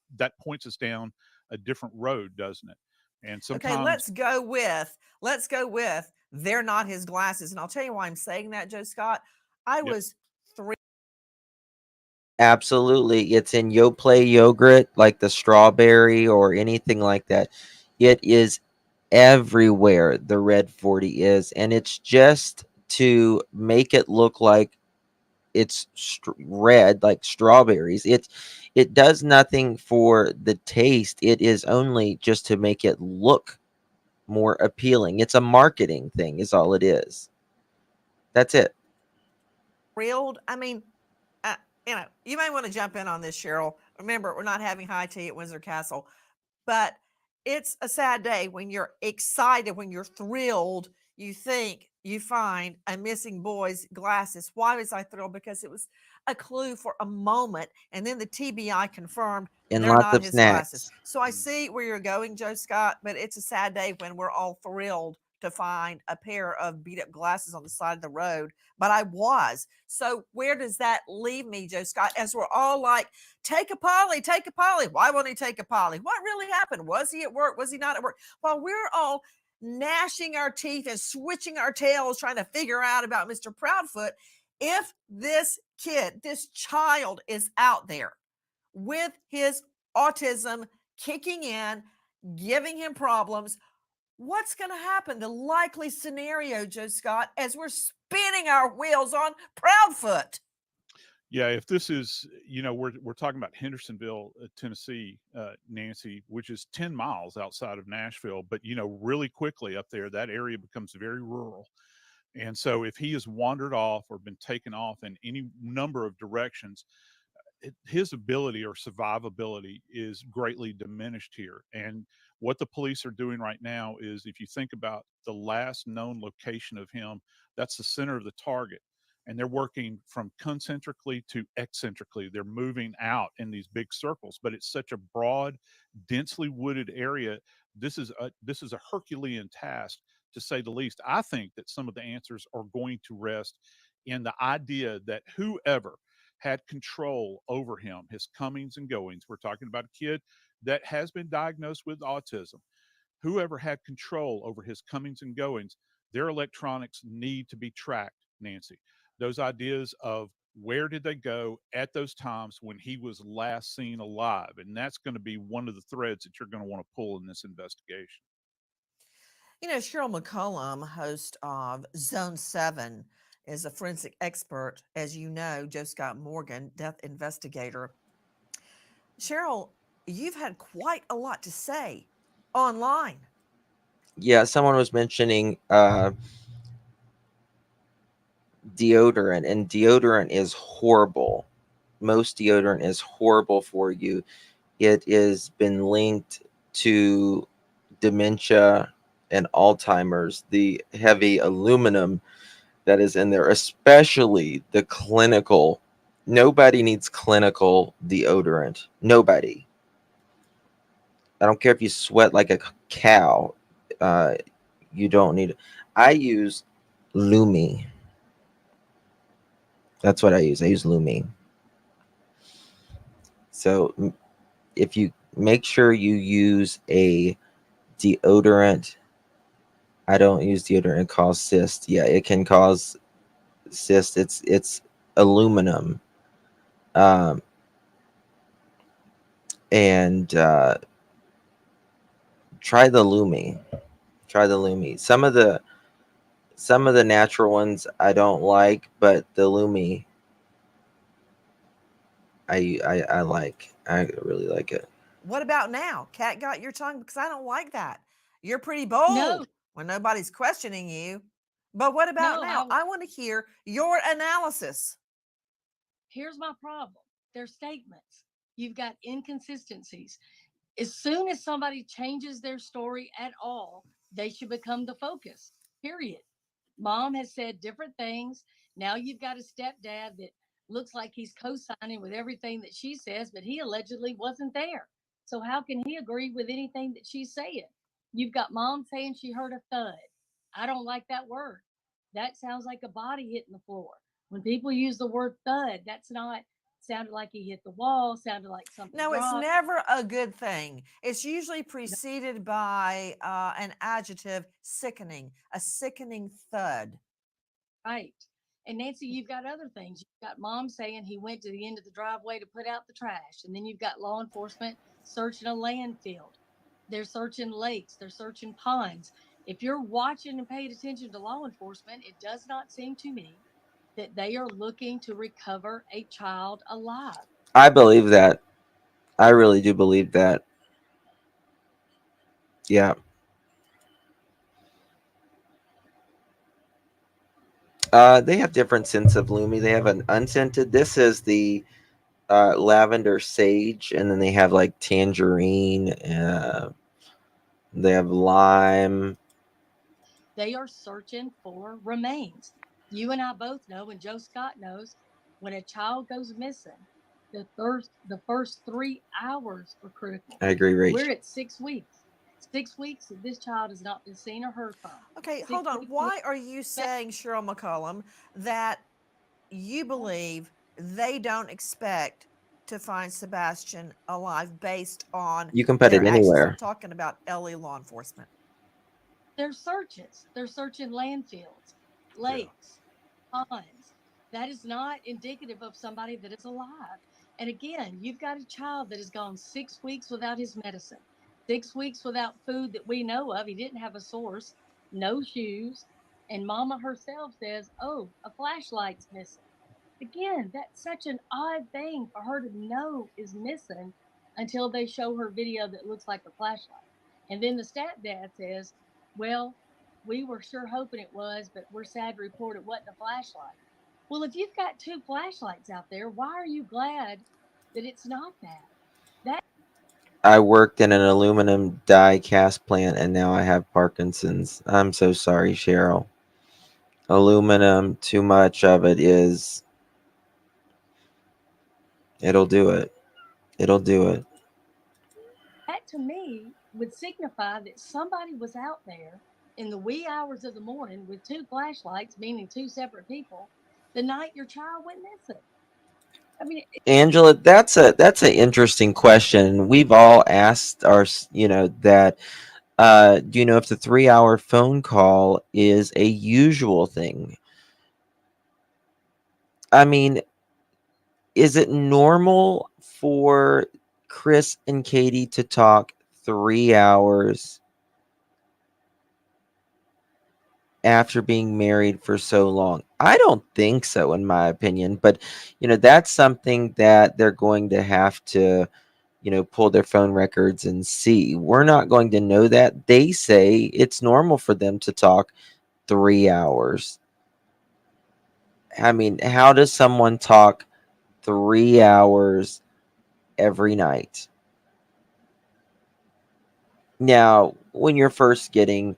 points us down a different road, doesn't it? And Okay, sometimes, let's go with they're not his glasses. And I'll tell you why I'm saying that, Joe Scott. I yep, was thrilled. Absolutely. It's in Yoplait yogurt, like the strawberry or anything like that. It is everywhere, the red 40 is. And it's just to make it look like it's red, like strawberries. It does nothing for the taste. It is only just to make it look more appealing. It's a marketing thing, is all it is. That's it. I mean, uh, you may want to jump in on this, Cheryl. Remember, we're not having high tea at Windsor Castle, but it's a sad day when you're excited, when you're thrilled. You think you find a missing boy's glasses. Why was I thrilled? Because it was a clue for a moment, and then the TBI confirmed And they're lots not of his glasses. snacks. So I see where you're going, Joe Scott, but it's a sad day when we're all thrilled to find a pair of beat up glasses on the side of the road. But I was. So where does that leave me, Joe Scott? As we're all like, take a Polly, take a Polly. Why won't he take a Polly? What really happened? Was he at work? Was he not at work? While we're all gnashing our teeth and switching our tails trying to figure out about Mr. Proudfoot, if this kid, this child is out there with his autism kicking in, giving him problems, what's going to happen? The likely scenario, Joe Scott, as we're spinning our wheels on Proudfoot. yeah, if this is, we're talking about Hendersonville, Tennessee, Nancy, which is 10 miles outside of Nashville, but really quickly up there, that area becomes very rural. And so if he has wandered off or been taken off in any number of directions, his ability or survivability is greatly diminished here. And what the police are doing right now is, if you think about the last known location of him, that's the center of the target. And they're working from concentrically to eccentrically. They're moving out in these big circles, but it's such a broad, densely wooded area. This is a Herculean task, to say the least. I think that some of the answers are going to rest in the idea that whoever had control over him, his comings and goings. We're talking about a kid that has been diagnosed with autism. Whoever had control over his comings and goings, their electronics need to be tracked, Nancy. Those ideas of where did they go at those times when he was last seen alive? And that's going to be one of the threads that you're going to want to pull in this investigation. Cheryl McCollum, host of Zone 7, is a forensic expert. As you know, Joe Scott Morgan, death investigator. Cheryl, you've had quite a lot to say online. Yeah, someone was mentioning deodorant, and deodorant is horrible. Most deodorant is horrible for you. It has been linked to dementia and Alzheimer's. The heavy aluminum that is in there, especially the clinical. Nobody needs clinical deodorant. Nobody. I don't care if you sweat like a cow. You don't need it. I use Lumi. That's what I use. I use Lumi. So if you make sure you use a deodorant, I don't use deodorant. It causes cyst. Yeah, it can cause cyst. It's aluminum. Um, and try the Lumi. Try the Lumi. Some of the natural ones I don't like, but the Lumi I like. I really like it. What about now? Cat got your tongue? Because I don't like that. You're pretty No, bold when nobody's questioning you. But what about no, now? I want to hear your analysis. here's my problem. Their statements. You've got inconsistencies. As soon as somebody changes their story at all, they should become the focus. Period. Mom has said different things. Now you've got a stepdad that looks like he's co-signing with everything that she says, but he allegedly wasn't there. So how can he agree with anything that she's saying? You've got mom saying she heard a thud. I don't like that word. That sounds like a body hitting the floor. When people use the word thud, that's not sounded like he hit the wall, sounded like something No, it's dropped. never a good thing. It's usually preceded by an adjective, sickening, a sickening thud. Right. And Nancy, you've got other things. You've got mom saying he went to the end of the driveway to put out the trash. And then you've got law enforcement searching a landfill. They're searching lakes, they're searching ponds. If you're watching and paying attention to law enforcement, it does not seem to me that they are looking to recover a child alive. I believe that. I really do believe that. Yeah. They have different scents of Lumi. They have an unscented. This is the lavender sage, and then they have like tangerine. They have lime. They are searching for remains. You and I both know, and Joe Scott knows, when a child goes missing, the first 3 hours are critical. I agree, Rach. We're at 6 weeks. 6 weeks that this child has not been seen or heard from. Okay, 6 hold on. weeks Why are you saying, Cheryl McCollum, that you believe they don't expect to find Sebastian alive based on You can put their it actions? anywhere. I'm talking about LA law enforcement. They're searches. They're searching landfills, lakes, ponds. That is not indicative of somebody that is alive. And again, you've got a child that has gone 6 weeks without his medicine, 6 weeks without food that we know of. He didn't have a source, no shoes. And mama herself says, oh, a flashlight's missing. Again, that's such an odd thing for her to know is missing until they show her video that looks like a flashlight. And then the stepdad says, well, we were sure hoping it was, but we're sad to report it wasn't a flashlight. Well, if you've got two flashlights out there, why are you glad that it's not that? That I worked in an aluminum die cast plant, and now I have Parkinson's. I'm so sorry, Cheryl. Aluminum, too much of it is. It'll do it. It'll do it. that to me would signify that somebody was out there in the wee hours of the morning with two flashlights, meaning two separate people, the night your child went missing. I mean, Angela, that's an interesting question. We've all asked that. Do you know if the 3-hour phone call is a usual thing? I mean, is it normal for Chris and Katie to talk 3 hours after being married for so long? I don't think so, in my opinion. But, that's something that they're going to have to, pull their phone records and see. We're not going to know that. They say it's normal for them to talk 3 hours. I mean, how does someone talk 3 hours every night? Now, when you're first getting,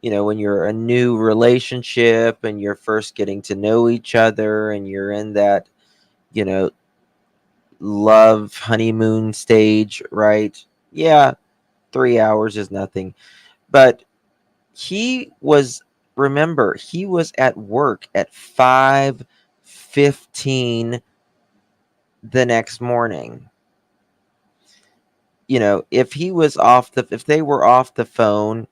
when you're a new relationship and you're first getting to know each other and you're in that, love honeymoon stage, right? Yeah, 3 hours is nothing. But remember, he was at work at 5:15 the next morning. If they were off the phone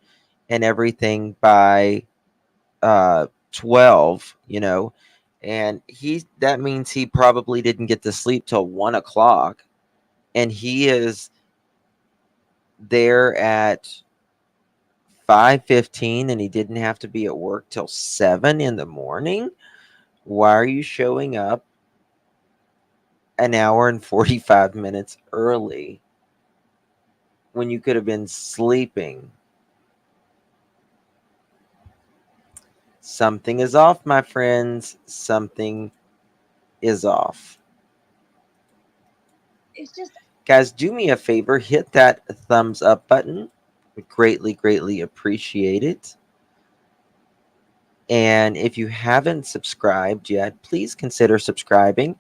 and everything by 12, and that means he probably didn't get to sleep till 1 o'clock, and he is there at 5:15 and he didn't have to be at work till 7 in the morning. Why are you showing up an hour and 45 minutes early when you could have been sleeping? Something is off, my friends. Something is off. it's just Guys, do me a favor, hit that thumbs up button. We greatly appreciate it. And if you haven't subscribed yet, please consider subscribing.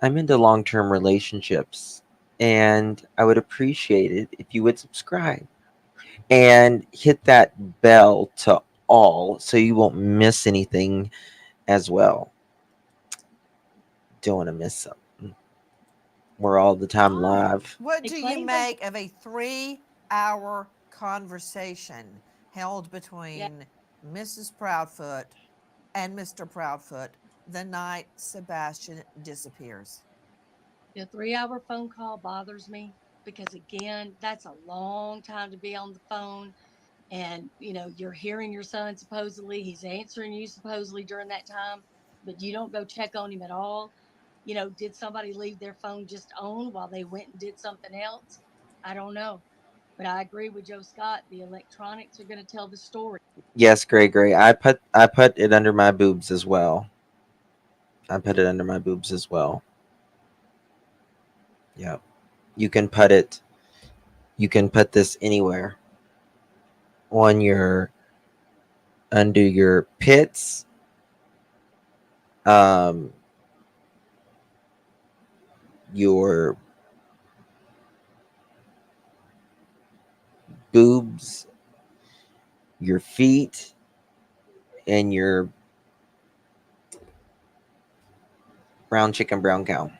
I'm into long-term relationships, and I would appreciate it if you would subscribe and hit that bell to all so you won't miss anything as well. Don't want to miss something. We're all the time live. What They do you claim they make of a 3-hour conversation held between Mrs. Proudfoot and Mr. Proudfoot the night Sebastian disappears? the 3-hour phone call bothers me because again, that's a long time to be on the phone. And you're hearing your son supposedly, he's answering you supposedly during that time, but you don't go check on him at all. Did somebody leave their phone just on while they went and did something else? I don't know. But I agree with Joe Scott. The electronics are going to tell the story. Yes, Gray. I put it under my boobs as well. I put it under my boobs as well. Yeah. You can put this anywhere. On under your pits, your boobs, your feet, and your brown chicken, brown cow.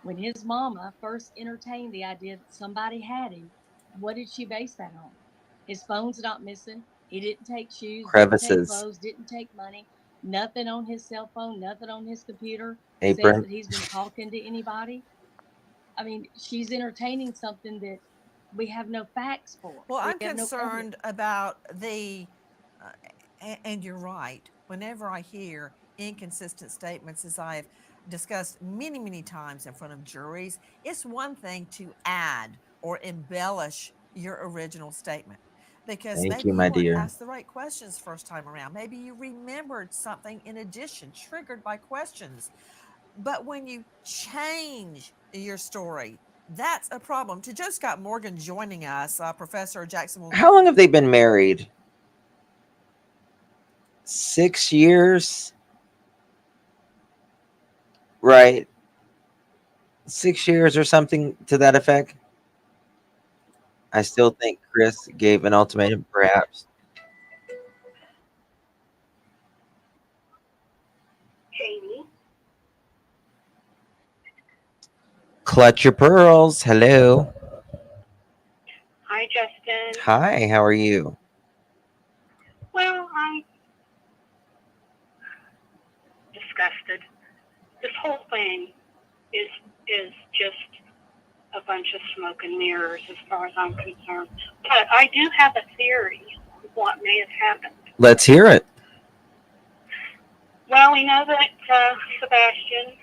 When his mama first entertained the idea that somebody had him, what did she base that on? His phone's not missing. He didn't take shoes, didn't take Crevices. clothes, didn't take money, nothing on his cell phone, nothing on his computer says Apron. that he's been talking to anybody. I mean, she's entertaining something that we have no facts for. Well, We I'm have no evidence. concerned about and you're right. Whenever I hear inconsistent statements, as I have discussed many, many times in front of juries, it's one thing to add or embellish your original statement because Thank maybe you, you my weren't dear. asked the right questions first time around. Maybe you remembered something in addition, triggered by questions. But when you change your story, that's a problem. To Joe Scott Morgan joining us, Professor Jacksonville. How long have they been married? 6 years? Right. 6 years or something to that effect. I still think Chris gave an ultimatum, perhaps. Jamie. Clutch your pearls. Hello. Hi, Justin. Hi, how are you? Well, I'm disgusted. This whole thing is just a bunch of smoke and mirrors as far as I'm concerned. But I do have a theory of what may have happened. Let's hear it. Well, we know that Sebastian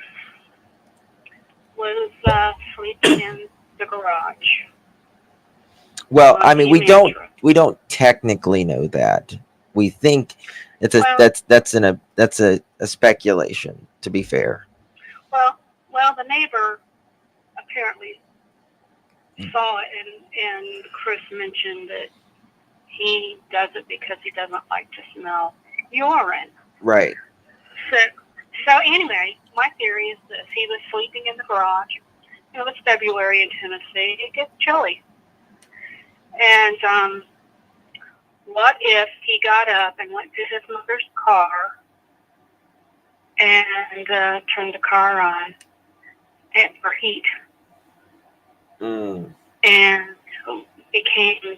was sleeping in the garage. Well, I mean, we don't technically know that. We think it's that's a speculation, to be fair. Well, the neighbor apparently saw it, and Chris mentioned that he does it because he doesn't like to smell urine. Right. So anyway, my theory is this: he was sleeping in the garage. It was February in Tennessee. It gets chilly. And what if he got up and went to his mother's car and turned the car on for heat and became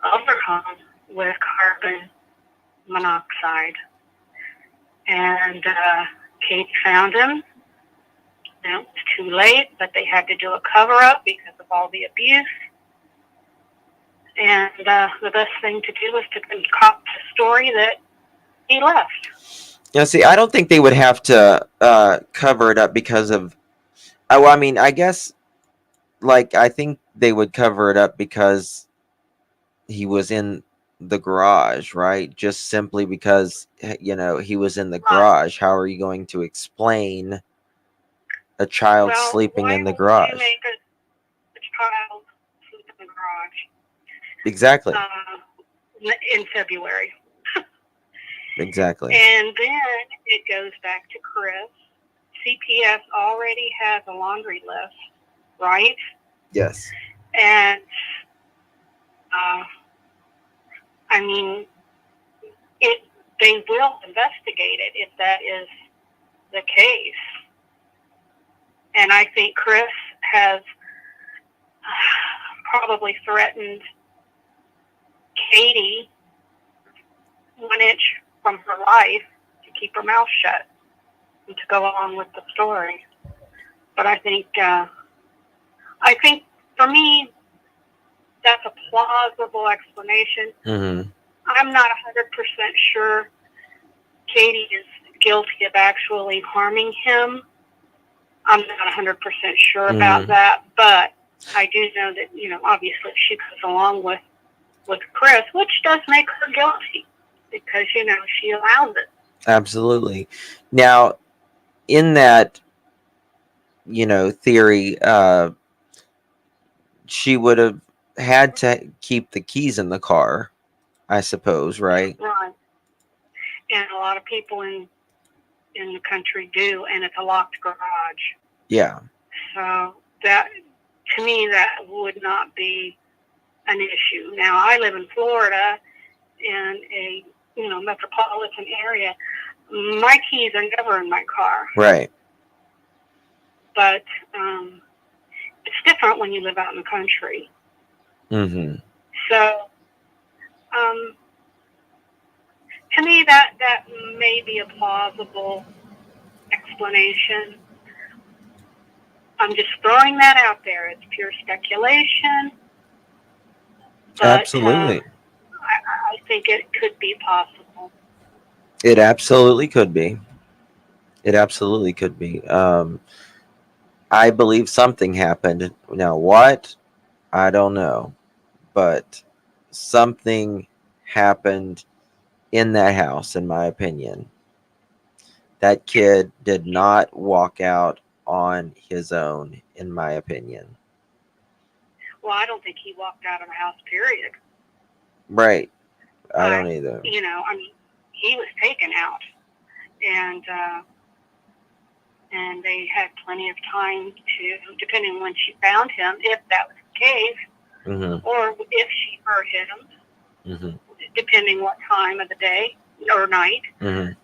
overcome with carbon monoxide? And Kate found him. It was too late, but they had to do a cover-up because of all the abuse. And the best thing to do was to concoct a story that he left. Yeah, see, I don't think they would have to cover it up because of. Well, I mean, I guess, I think they would cover it up because he was in the garage, right? Just simply because he was in the garage. How are you going to explain a child sleeping in the garage? Why would you make a child sleep in the garage? Exactly. In February. Exactly. And then it goes back to Chris. CPS already has a laundry list, right? Yes. And I mean, they will investigate it if that is the case. And I think Chris has probably threatened Katie 1 inch from her life to keep her mouth shut and to go along with the story. But I think for me, that's a plausible explanation. Mm-hmm. I'm not 100% sure Katie is guilty of actually harming him. I'm not 100% sure about that, but I do know that, obviously she goes along with Chris, which does make her guilty because, she allows it. Absolutely. Now, in that, theory, she would have had to keep the keys in the car, I suppose, right? Right. And a lot of people in the country do, and it's a locked garage. Yeah. So that, to me, that would not be an issue. Now, I live in Florida in a, metropolitan area. My keys are never in my car. Right. But it's different when you live out in the country. Mm-hmm. So, to me, that may be a plausible explanation. I'm just throwing that out there. It's pure speculation. But, Absolutely. I think it could be possible. It absolutely could be. It absolutely could be. I believe something happened. Now, what? I don't know. But something happened in that house, in my opinion. That kid did not walk out on his own, in my opinion. Well, I don't think he walked out of the house, period. Right. I don't either. He was taken out. And they had plenty of time to, depending on when she found him, if that was the case, or if she hurt him, depending what time of the day or night. They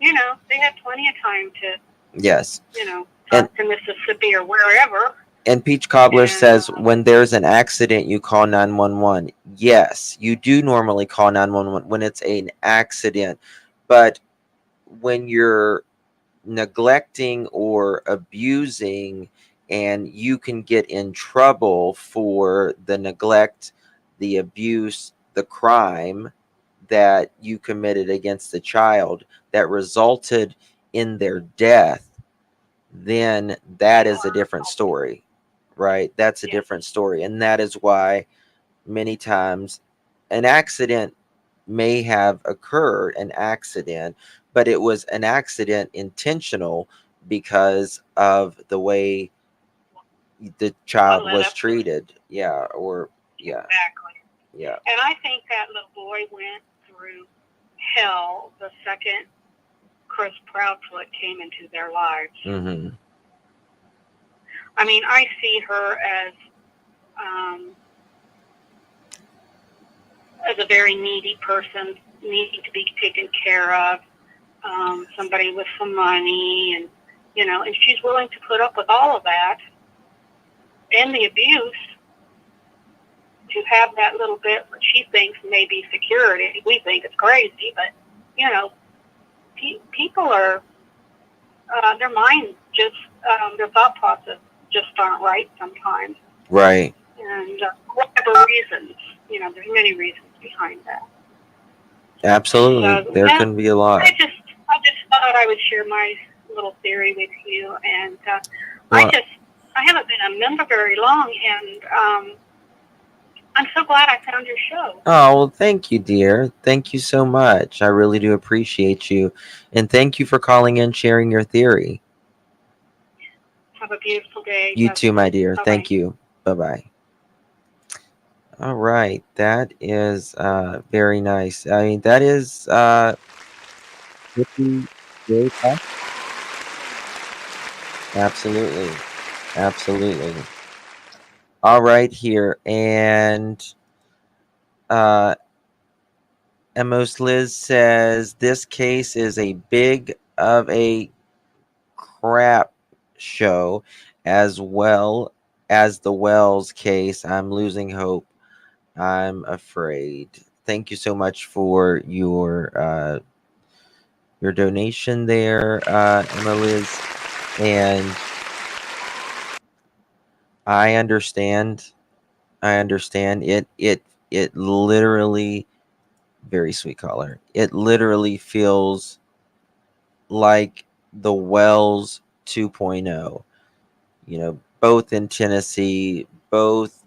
had plenty of time to, Yes. talk to Mississippi or wherever. And Peach Cobbler says, when there's an accident, you call 911. Yes, you do normally call 911 when it's an accident. But when you're neglecting or abusing, and you can get in trouble for the neglect, the abuse, the crime that you committed against the child that resulted in their death, then that is a different story, right? That's a different story. And that is why many times an accident may have occurred, but it was an accident intentional because of the way the child was treated. Yeah. Exactly. Yeah. And I think that little boy went through hell the second Katieproudfoot came into their lives. I mean, I see her as a very needy person, needing to be taken care of, somebody with some money, and and she's willing to put up with all of that and the abuse to have that little bit what she thinks may be security. We think it's crazy, but people are their minds just their thought process just aren't right sometimes. Right. And whatever reasons, there's many reasons behind that. Absolutely. There can be a lot. I just thought I would share my little theory with you, and I haven't been a member very long, and I'm so glad I found your show. Oh, well, thank you, dear. Thank you so much. I really do appreciate you. And thank you for calling in, sharing your theory. Have a beautiful day. You too, my dear. Thank you. Bye-bye. All right. That is very nice. I mean, that is pretty very fast. Absolutely. Absolutely. All right here. And Emos Liz says this case is a big of a crap show, as well as the Wells case. I'm losing hope. I'm afraid. Thank you so much for your donation there, Emma Liz. And I understand. It literally, very sweet caller. It literally feels like the Wells 2.0. You know, both in Tennessee, both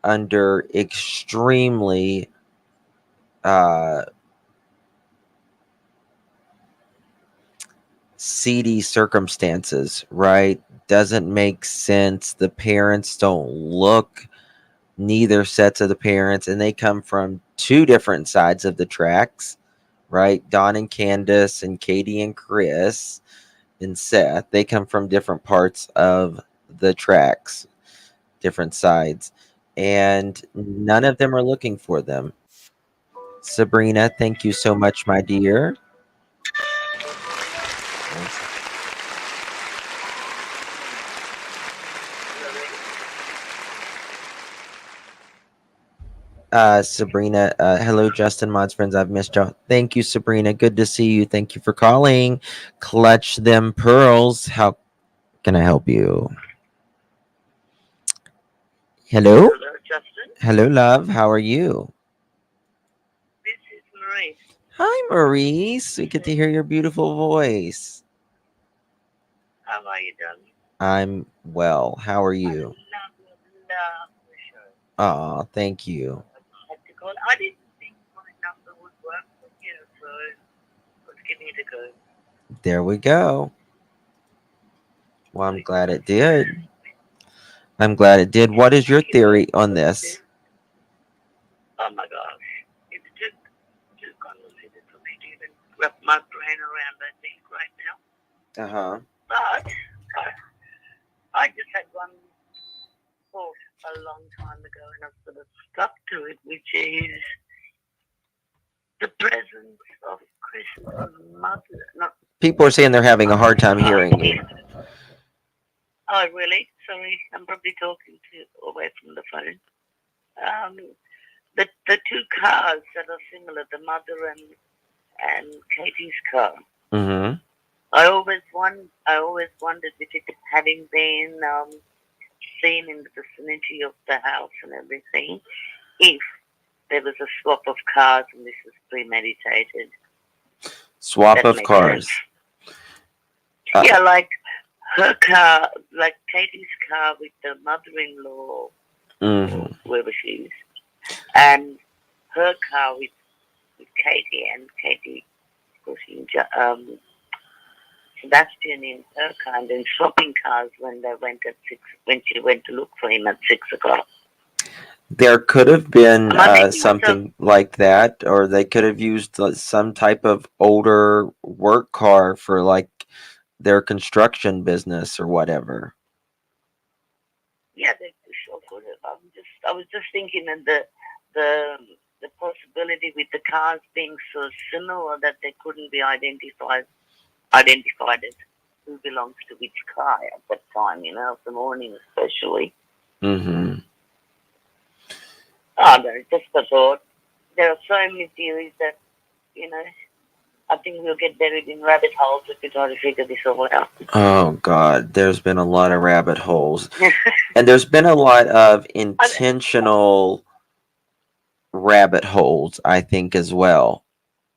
under extremely seedy circumstances, right? Doesn't make sense. The parents don't look neither sets of the parents, and they come from two different sides of the tracks, right? Don and Candace, and Katie and Chris and Seth, they come from different parts of the tracks, different sides, and none of them are looking for them. Sabrina, thank you so much, my dear. Sabrina, hello, Justin, Mods friends. I've missed y'all. Thank you, Sabrina. Good to see you. Thank you for calling. Clutch them pearls. How can I help you? Hello? Hello, Justin. Hello, love. How are you? This is Marie. Hi, Maurice. We get to hear your beautiful voice. How are you, darling? I'm well. How are you? Love the show. Aw, thank you. I had to call. I didn't think my number would work with you, so let's give it a go. There we go. Well, I'm glad it did. I'm glad it did. What is your theory on this? Oh my gosh. It's too convoluted for me to even wrap my brain around, I think, right now. Uh-huh. But I just had one thought a long time ago, and I've sort of stuck to it, which is the presence of Chris's mother. Not, People are saying they're having a hard time hearing you. oh, really? Sorry, I'm probably talking to away from the phone. The two cars that are similar, the mother and Katie's car. Mm-hmm. I always wondered if it having been seen in the vicinity of the house and everything, if there was a swap of cars and this was premeditated. Swap of cars. Yeah, like her car, like Katie's car with the mother-in-law, Mm-hmm. whoever she is, and her car with Katie, and Katie pushing Sebastian in her car, and then swapping cars when they went at 6, when she went to look for him at 6 o'clock. There could have been something like that, or they could have used some type of older work car for like their construction business or whatever. Yeah, they sure could have. I was just thinking that the possibility with the cars being so similar that they couldn't be identified as who belongs to which car at that time, of the morning especially. Mm-hmm. Oh, no, just a thought. There are so many theories that, I think we'll get buried in rabbit holes if we try to figure this all out. Oh God, there's been a lot of rabbit holes, and there's been a lot of intentional rabbit holes, I think, as well,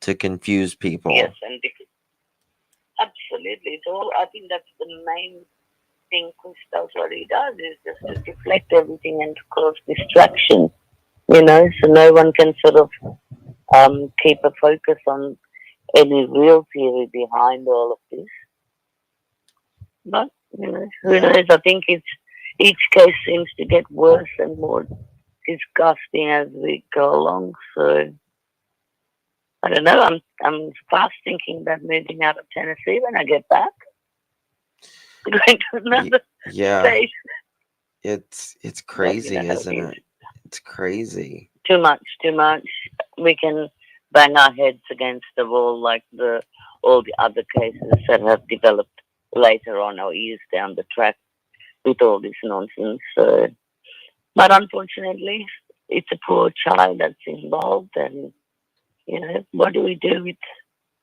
to confuse people. Yes, and absolutely. So I think that's the main thing Chris does. What he does is just to deflect everything and to cause distraction. So no one can sort of keep a focus on any real theory behind all of this. But, who knows? I think each case seems to get worse and more disgusting as we go along. So, I don't know. I'm fast thinking about moving out of Tennessee when I get back. Going to another state. It's crazy, isn't it? It's crazy. Too much. We can bang our heads against the wall like all the other cases that have developed later on or years down the track with all this nonsense. So, but unfortunately, it's a poor child that's involved, and what do we do with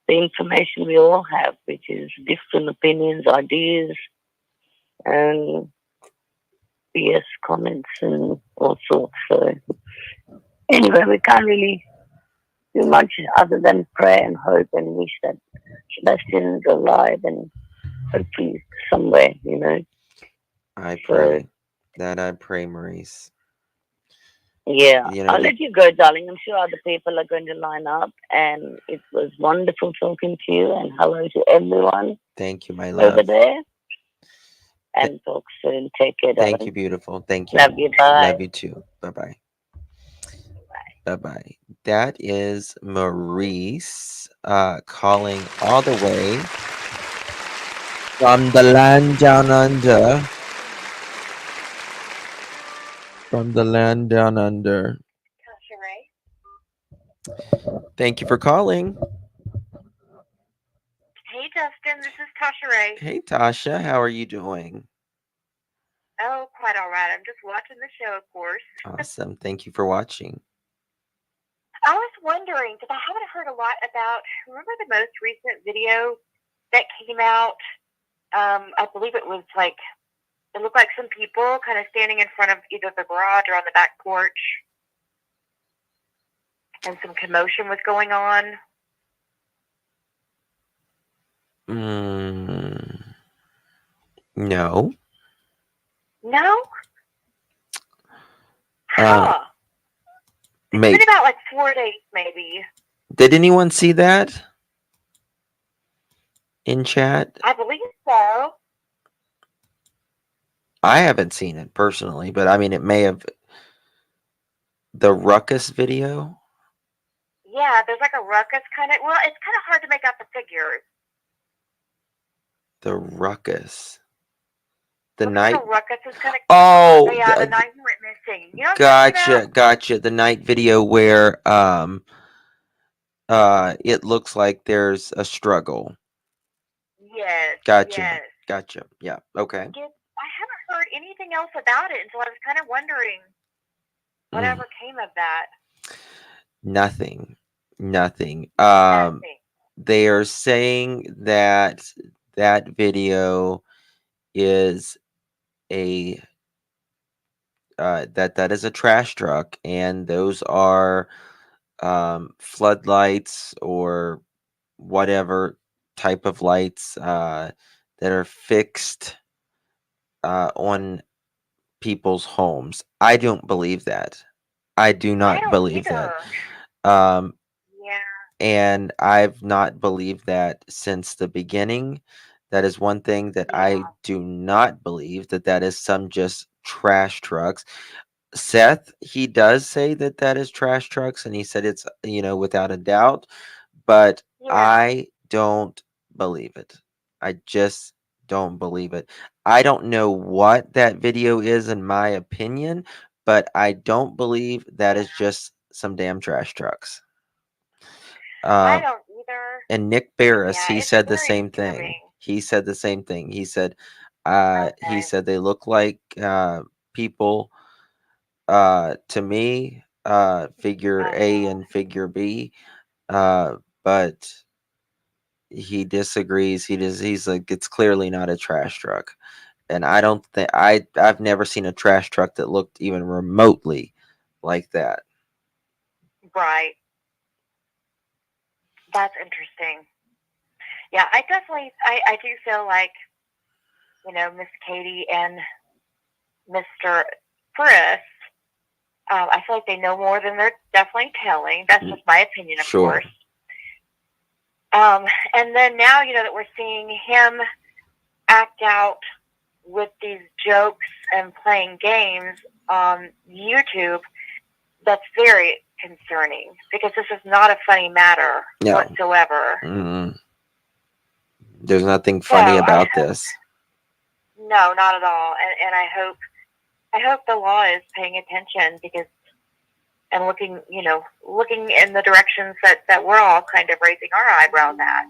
the information we all have, which is different opinions, ideas, and BS comments and all sorts. So anyway, we can't really do much other than pray and hope and wish that Sebastian's alive and hopefully he's somewhere, I So pray. That I pray, Maurice. yeah, You know, I'll let you go, darling. I'm sure other people are going to line up, and it was wonderful talking to you. And hello to everyone thank you, my over love. there. And talk soon. Take care, darling. Thank you, beautiful. Thank you. Love you. Bye. Love you too. Bye-bye. Bye-bye. That is Maurice calling all the way from the land down under. From the land down under. Thank you for calling. Hey, Justin, this is Tasha Ray. Hey, Tasha. How are you doing? Oh, quite all right. I'm just watching the show, of course. Awesome. Thank you for watching. I was wondering, because I haven't heard a lot about, remember the most recent video that came out? I believe it was like, it looked like some people kind of standing in front of either the garage or on the back porch. And some commotion was going on. No. No? Huh. It's been about like 4 days, maybe. Did anyone see that in chat? I believe so. I haven't seen it personally, but I mean, it may have. The ruckus video? Yeah, there's like a ruckus kind of, well, it's kind of hard to make out the figures. The ruckus. The Looks night. like a ruckus is kind of. Oh, yeah, the night he went missing. You know what I'm talking gotcha, about? gotcha. The night video where it looks like there's a struggle. Yes. Gotcha. Yes. Gotcha. Yeah. Okay. I haven't heard anything else about it, and so I was kind of wondering whatever came of that. Nothing. Nothing. They are saying that that video is a that is a trash truck, and those are floodlights or whatever type of lights that are fixed on people's homes. I don't believe that. I do not believe that. Yeah. And I've not believed that since the beginning. That is one thing that I do not believe, that is some just trash trucks. Seth, he does say that is trash trucks, and he said it's, without a doubt, but I don't believe it. I just don't believe it. I don't know what that video is, in my opinion, but I don't believe that is just some damn trash trucks. I don't either. And Nick Barris, Yeah, he it's said the very same thing. disturbing. He said the same thing. He said they look like people to me, figure A and figure B, but he disagrees. He's like, it's clearly not a trash truck. And I don't think I've never seen a trash truck that looked even remotely like that. Right. That's interesting. Yeah, I definitely, I do feel like, Miss Katie and Mr. Chris, I feel like they know more than they're definitely telling. That's just my opinion, of course. And then now, that we're seeing him act out with these jokes and playing games on YouTube, that's very concerning, because this is not a funny matter whatsoever. There's nothing funny about this. No, not at all. And I hope the law is paying attention, because and looking in the directions that we're all kind of raising our eyebrows at,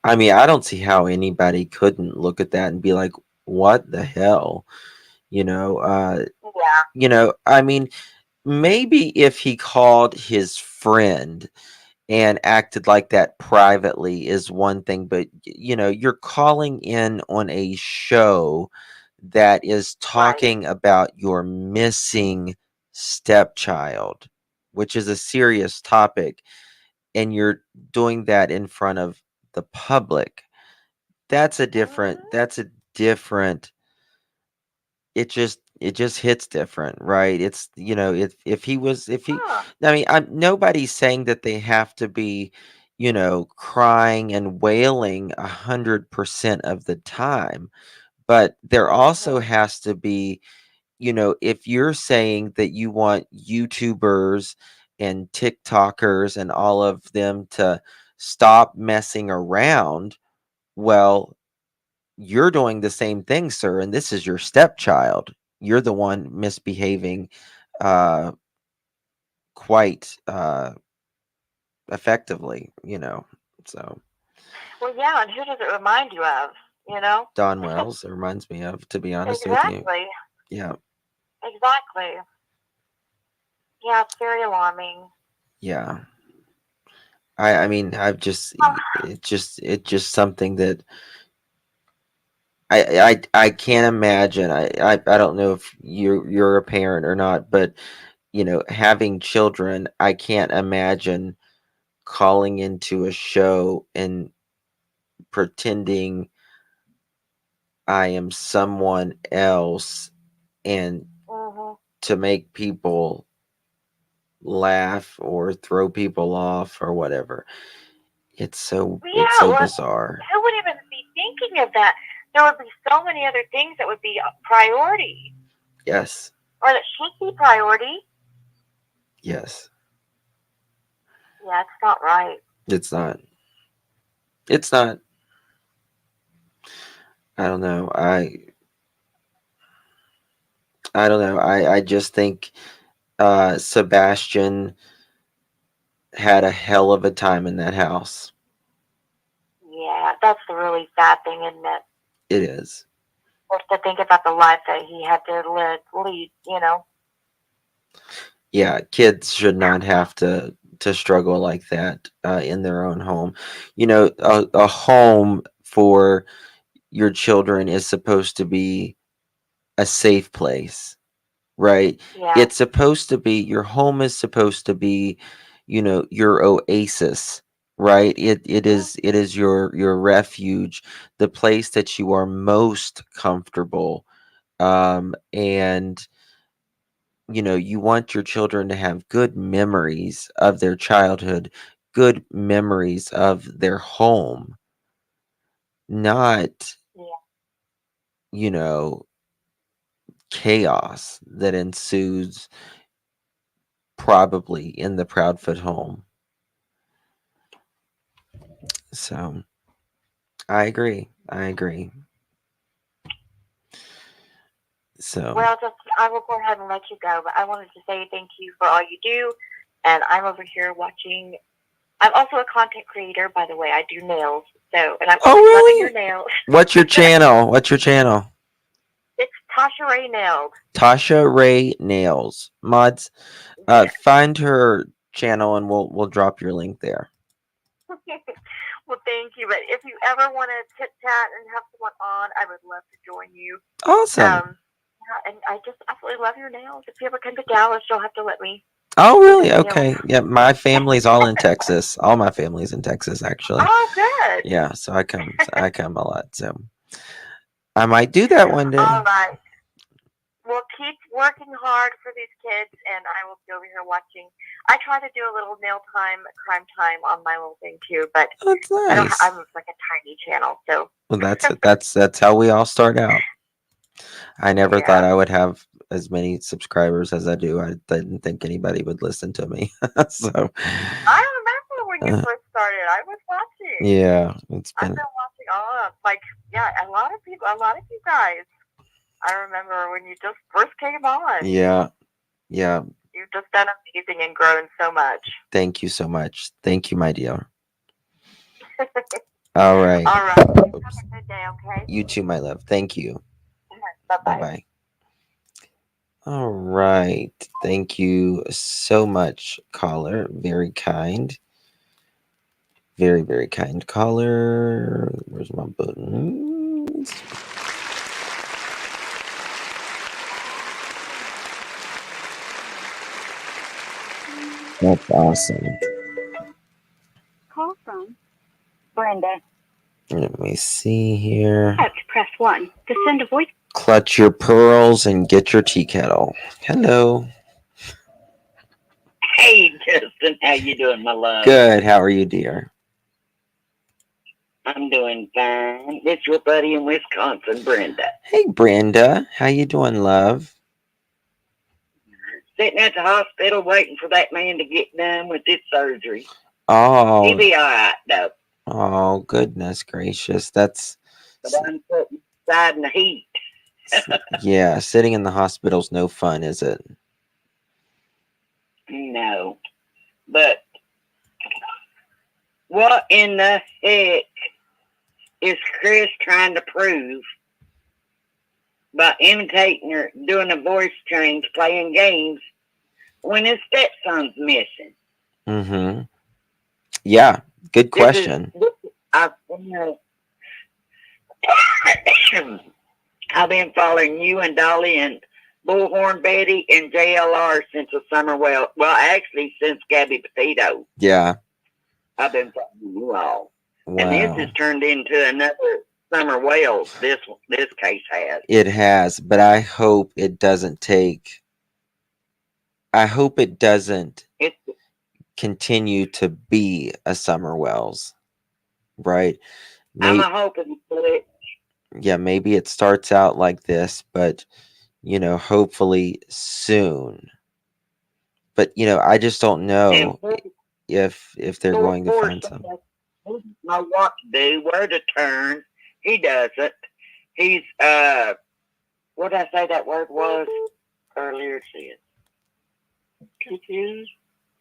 I mean, I don't see how anybody couldn't look at that and be like, "What the hell?" You know, Yeah. I mean, maybe if he called his friend and acted like that privately is one thing, but you're calling in on a show that is talking about your missing stepchild, which is a serious topic, and you're doing that in front of the public. That's a different it just hits different, right? It's if he was if he Huh. I mean, nobody's saying that they have to be crying and wailing 100% of the time, but there also has to be, if you're saying that you want YouTubers and TikTokers and all of them to stop messing around, well, you're doing the same thing, sir, and this is your stepchild. You're the one misbehaving uh quite effectively, so Well, yeah, and who does it remind you of? You know? Don Wells, it reminds me of, to be honest with you. Exactly. Yeah. Exactly. Yeah, it's very alarming. Yeah. I mean, it's just something that I can't imagine. I don't know if you're a parent or not, but having children, I can't imagine calling into a show and pretending I am someone else and Hmm. to make people laugh or throw people off or whatever. It's so Yeah, well, bizarre. who would even be thinking of that? There would be so many other things that would be a priority, Yes. or that should be priority. Yes. Yeah, it's not right. It's not. It's not. I don't know. I don't know. I just think Sebastian had a hell of a time in that house. Yeah, that's the really sad thing, isn't it? It is. Just to think about the life that he had to lead, you know? Yeah, kids should not have to struggle like that in their own home. A home for your children is supposed to be a safe place, right? Yeah. It's supposed to be your home is supposed to be, your oasis, right? It is your refuge, the place that you are most comfortable. And you want your children to have good memories of their childhood, good memories of their home, not, Yeah. chaos that ensues probably in the Proudfoot home. So I agree. I agree. So Well, just I will go ahead and let you go, but I wanted to say thank you for all you do, and I'm over here watching. I'm also a content creator, by the way. I do nails, so and I'm Oh, always loving really? your nails. What's your channel? What's your channel? It's Tasha Ray Nailed. Tasha Ray Nails. Mods, Yes. find her channel and we'll drop your link there. Well, thank you. But if you ever want to chit chat and have someone on, I would love to join you. Awesome. Yeah, and I just absolutely love your nails. If you ever come to Dallas, you'll have to let me. Oh, really? Okay. Yeah, my family's all in Texas. All my family's in Texas, actually. Oh, good. Yeah, so I come a lot. So I might do that one day. All right. Well, keep working hard for these kids, and I will be over here watching. I try to do a little nail time, crime time on my little thing too, but That's nice. I'm like a tiny channel, so. Well, that's how we all start out. I never thought I would have as many subscribers as I do. I didn't think anybody would listen to me. So I remember when you first started. I was watching. yeah, it's I've been been watching all of a lot of people, a lot of you guys. I remember when you just first came on. yeah. You've just done amazing and grown so much. Thank you so much. Thank you, my dear. All right. All right. Have a good day, okay? You too, my love. Thank you. Bye-bye. Bye-bye. All right. Thank you so much, caller. Very kind. Very, very kind caller. Where's my buttons? That's awesome. Call from Brenda. Let me see here. Have to press 1 to send a voice. Clutch your pearls and get your tea kettle. Hello. Hey, Justin, how you doing, my love? Good. How are you, dear? I'm doing fine. It's your buddy in Wisconsin, Brenda. Hey, Brenda. How you doing, love? Sitting at the hospital waiting for that man to get done with his surgery. Oh. He'll be all right, though. Oh, goodness gracious. That's, But I'm sitting inside in the heat. yeah, sitting in the hospital's no fun, is it? No. But what in the heck is Chris trying to prove by imitating her, doing a voice change, playing games, when his stepson's missing? Mm-hmm. Yeah, good question. I've been following you and Dolly and Bullhorn Betty and JLR since the summer. Well, actually, since Gabby Petito. Yeah. I've been following you all. Wow. And this has turned into another Summer Wales. This case has. It has, but I hope it doesn't take. I hope it doesn't continue to be a Summer Wells, right? I'm hoping for it. Yeah, maybe it starts out like this, but hopefully soon. But I just don't know if they're going to find something. He doesn't know what to do, where to turn. He doesn't. He's what did I say that word was earlier? Confused.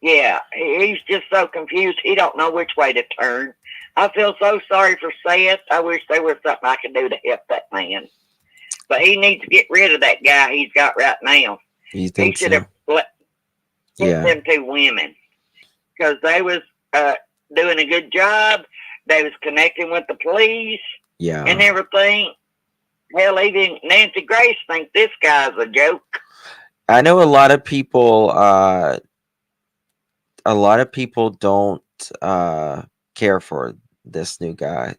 Yeah, he's just so confused. He don't know which way to turn. I feel so sorry for Seth. I wish there was something I could do to help that man. But he needs to get rid of that guy he's got right now. You think he should have let them two women, because they was doing a good job. They was connecting with the police. Yeah. And everything. Hell, even Nancy Grace thinks this guy's a joke. I know a lot of people don't care for this new guy.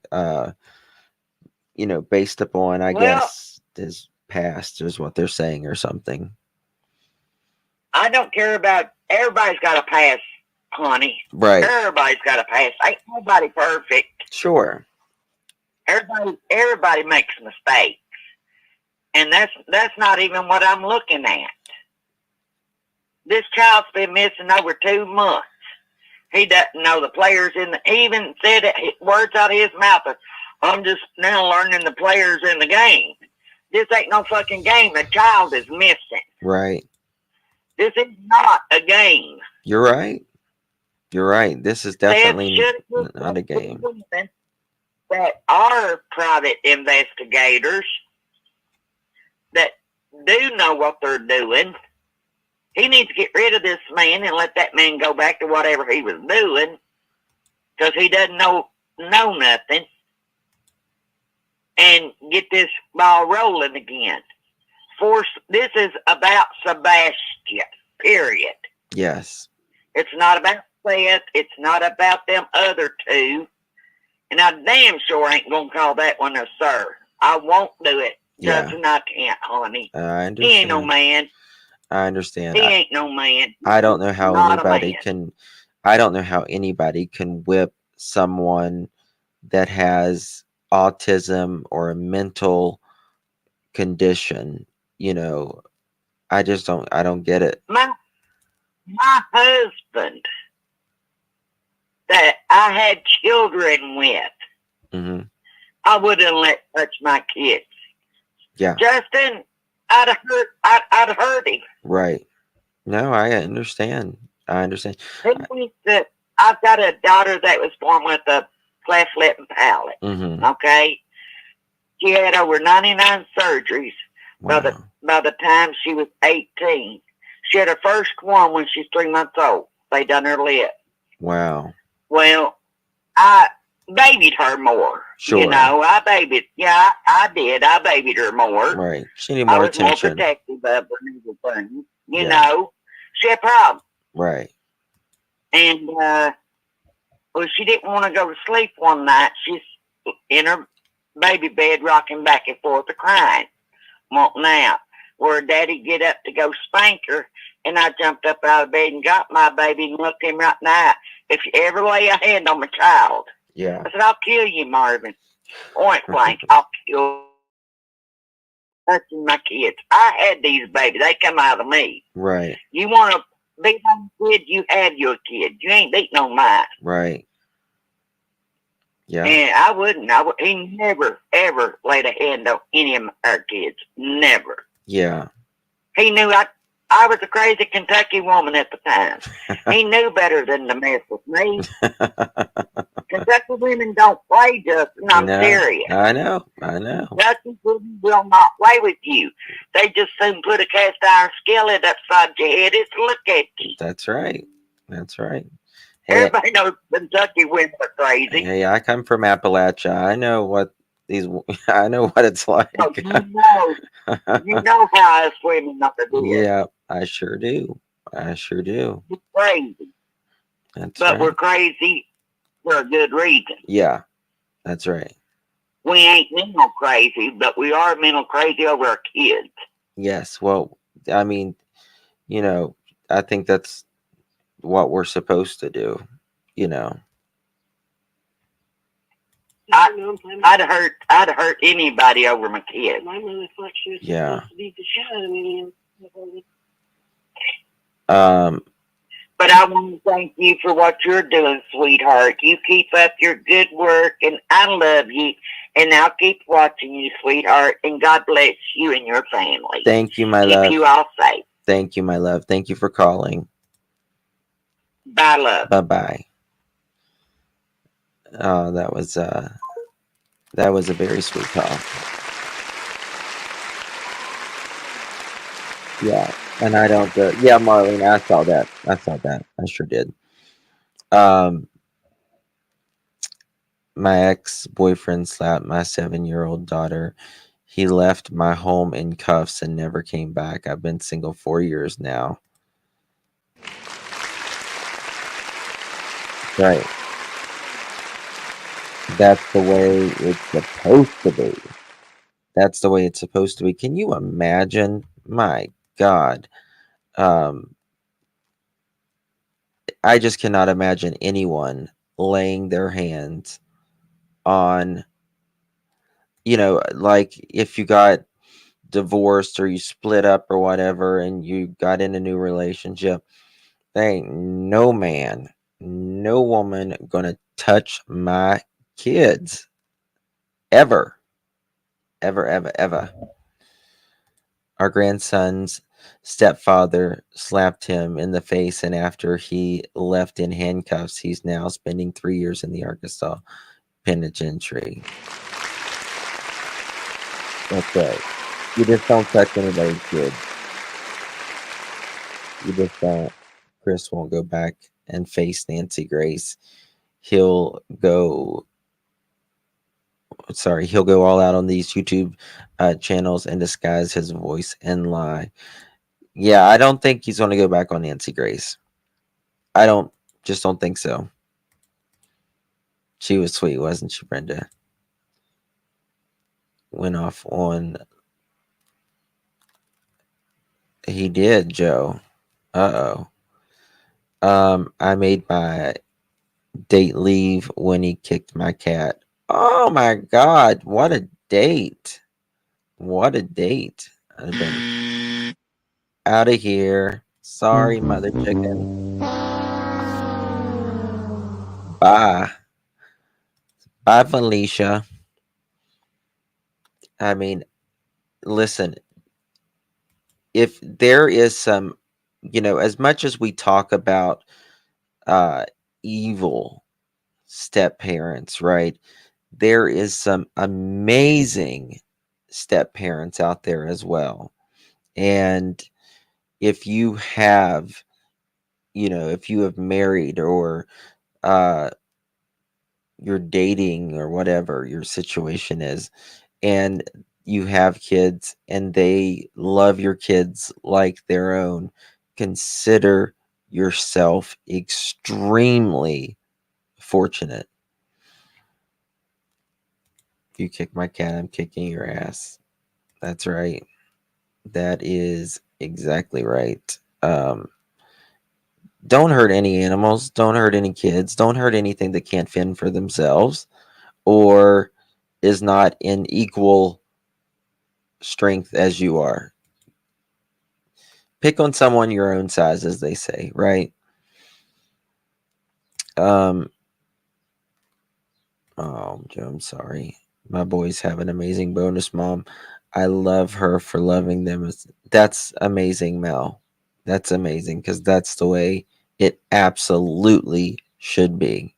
Based upon I guess his past is what they're saying or something. I don't care about everybody's got a pass, honey. Right. Everybody's got a pass. Ain't nobody perfect. Sure. Everybody makes mistakes. And that's not even what I'm looking at. This child's been missing over 2 months. He doesn't know the players he even said it, words out of his mouth. I'm just now learning the players in the game. This ain't no fucking game. The child is missing. Right. This is not a game. You're right. You're right. This is definitely not a game. That are private investigators that do know what they're doing. He needs to get rid of this man and let that man go back to whatever he was doing, because he doesn't know nothing, and get this ball rolling again. This is about Sebastian, period. Yes. It's not about Seth. It's not about them other two. And I damn sure ain't going to call that one a sir. I won't do it. Yeah. Justin, I can't, honey. I understand. He ain't no man. I understand. He ain't no man. I don't know how Not anybody a man. can. I don't know how anybody can whip someone that has autism or a mental condition. I just don't. I don't get it. My husband that I had children with, Mm-hmm. I wouldn't let touch my kids. Yeah. Justin, I'd hurt him. Right. No, I understand. I understand. He thinks that I've got a daughter that was born with a cleft lip and palate. Mm-hmm. Okay, she had over 99 surgeries Wow. by the time she was 18. She had her first one when she's 3 months old. They done her lip. Wow. Well, I babied her more. Sure. You know, I babied. Yeah, I did. I babied her more. Right. She needed I more was more attention. protective of her and everything. You Yeah. know, she had problems. Right. And, well, she didn't want to go to sleep one night. She's in her baby bed rocking back and forth, crying, wanting out. Where Daddy get up to go spank her, and I jumped up out of bed and got my baby and looked him right in the eye. If you ever lay a hand on my child, Yeah. I said, I'll kill you, Marvin. Point blank, I'll kill touching my kids. I had these babies. They come out of me. Right. You want to beat on a kid, you have your kid. You ain't beating on mine. Right. Yeah. And I wouldn't. He never, ever laid a hand on any of our kids. Never. Yeah. He knew I was a crazy Kentucky woman at the time. He knew better than to mess with me. Kentucky women don't play, Justin. I'm No, serious. I know. I know. Kentucky women will not play with you. They just soon put a cast iron skillet upside your head and look at you. That's right. That's right. Hey, Everybody knows Kentucky women are crazy. hey, I come from Appalachia. I know what I know what it's like. So you know how us women are doing. Yeah, I sure do. I sure do. We're crazy. That's But right. we're crazy for a good reason. Yeah, that's right. We ain't mental crazy, but we are mental crazy over our kids. Yes. Well, I mean, you know, I think that's what we're supposed to do, you know. I'd hurt anybody over my kids. My mother thought she was Yeah. supposed to beat the shit out of me. But I want to thank you for what you're doing, sweetheart. You keep up your good work, and I love you, and I'll keep watching you, sweetheart, and God bless you and your family. Thank you, my Keep love. you all safe. Thank you, my love. Thank you for calling. Bye, love. Bye-bye. Oh, that was a very sweet call. Yeah. And I don't yeah, Marlene, I saw that. I sure did. My ex-boyfriend slapped my 7-year-old daughter. He left my home in cuffs and never came back. I've been single 4 years now. Right. That's the way it's supposed to be. That's the way it's supposed to be. Can you imagine? My God. I just cannot imagine anyone laying their hands on, like if you got divorced or you split up or whatever and you got in a new relationship, there ain't no man, no woman gonna touch my kids. Ever. Ever, ever, ever. Our grandson's stepfather slapped him in the face, and after he left in handcuffs, he's now spending 3 years in the Arkansas penitentiary. That's right. You just don't touch anybody's kids. You just don't. Chris won't go back and face Nancy Grace. He'll go all out on these YouTube channels and disguise his voice and lie. Yeah, I don't think he's going to go back on Nancy Grace. I don't think so. She was sweet, wasn't she, Brenda? Went off on. He did, Joe. Uh-oh. I made my date leave when he kicked my cat. Oh my God, what a date. What a date. I'd have been out of here. Sorry, mother chicken. Bye. Bye, Felicia. I mean, listen, if there is some, as much as we talk about evil step parents, right? There is some amazing step parents out there as well. And if you have, if you have married or uh, you're dating or whatever your situation is, and you have kids and they love your kids like their own, consider yourself extremely fortunate. If you kick my cat, I'm kicking your ass. That's right. That is exactly right. Don't hurt any animals. Don't hurt any kids. Don't hurt anything that can't fend for themselves or is not in equal strength as you are. Pick on someone your own size, as they say, right? Um, oh, Joe, I'm sorry. My boys have an amazing bonus mom. I love her for loving them. That's amazing, Mel. That's amazing because that's the way it absolutely should be.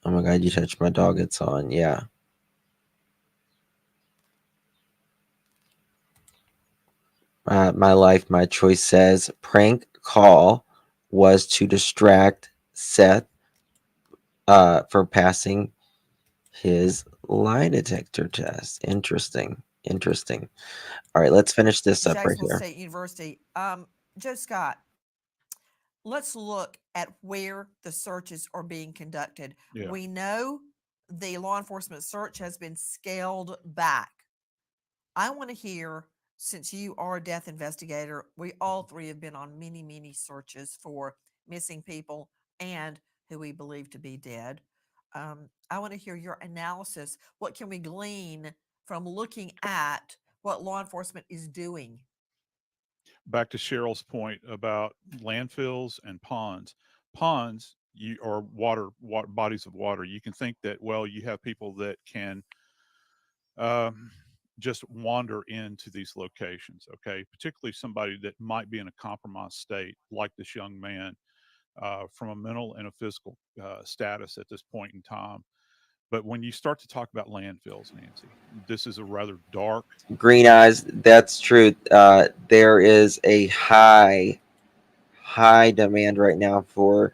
Oh my God, you touched my dog. It's on. Yeah. My life, my choice says prank call was to distract Seth for passing his lie detector test. Interesting. Interesting. All right, let's finish this up right Jacksonville here. State University. Joe Scott, let's look at where the searches are being conducted. Yeah. We know the law enforcement search has been scaled back. I want to hear, since you are a death investigator, we all three have been on many, many searches for missing people and who we believe to be dead. I want to hear your analysis. What can we glean from looking at what law enforcement is doing? Back to Cheryl's point about landfills and ponds. Ponds, you or water bodies of water. You can think that, well, you have people that can um, just wander into these locations. Okay, particularly somebody that might be in a compromised state, like this young man, from a mental and a physical status at this point in time. But when you start to talk about landfills, Nancy, this is a rather dark. Green eyes, that's true. There is a high demand right now for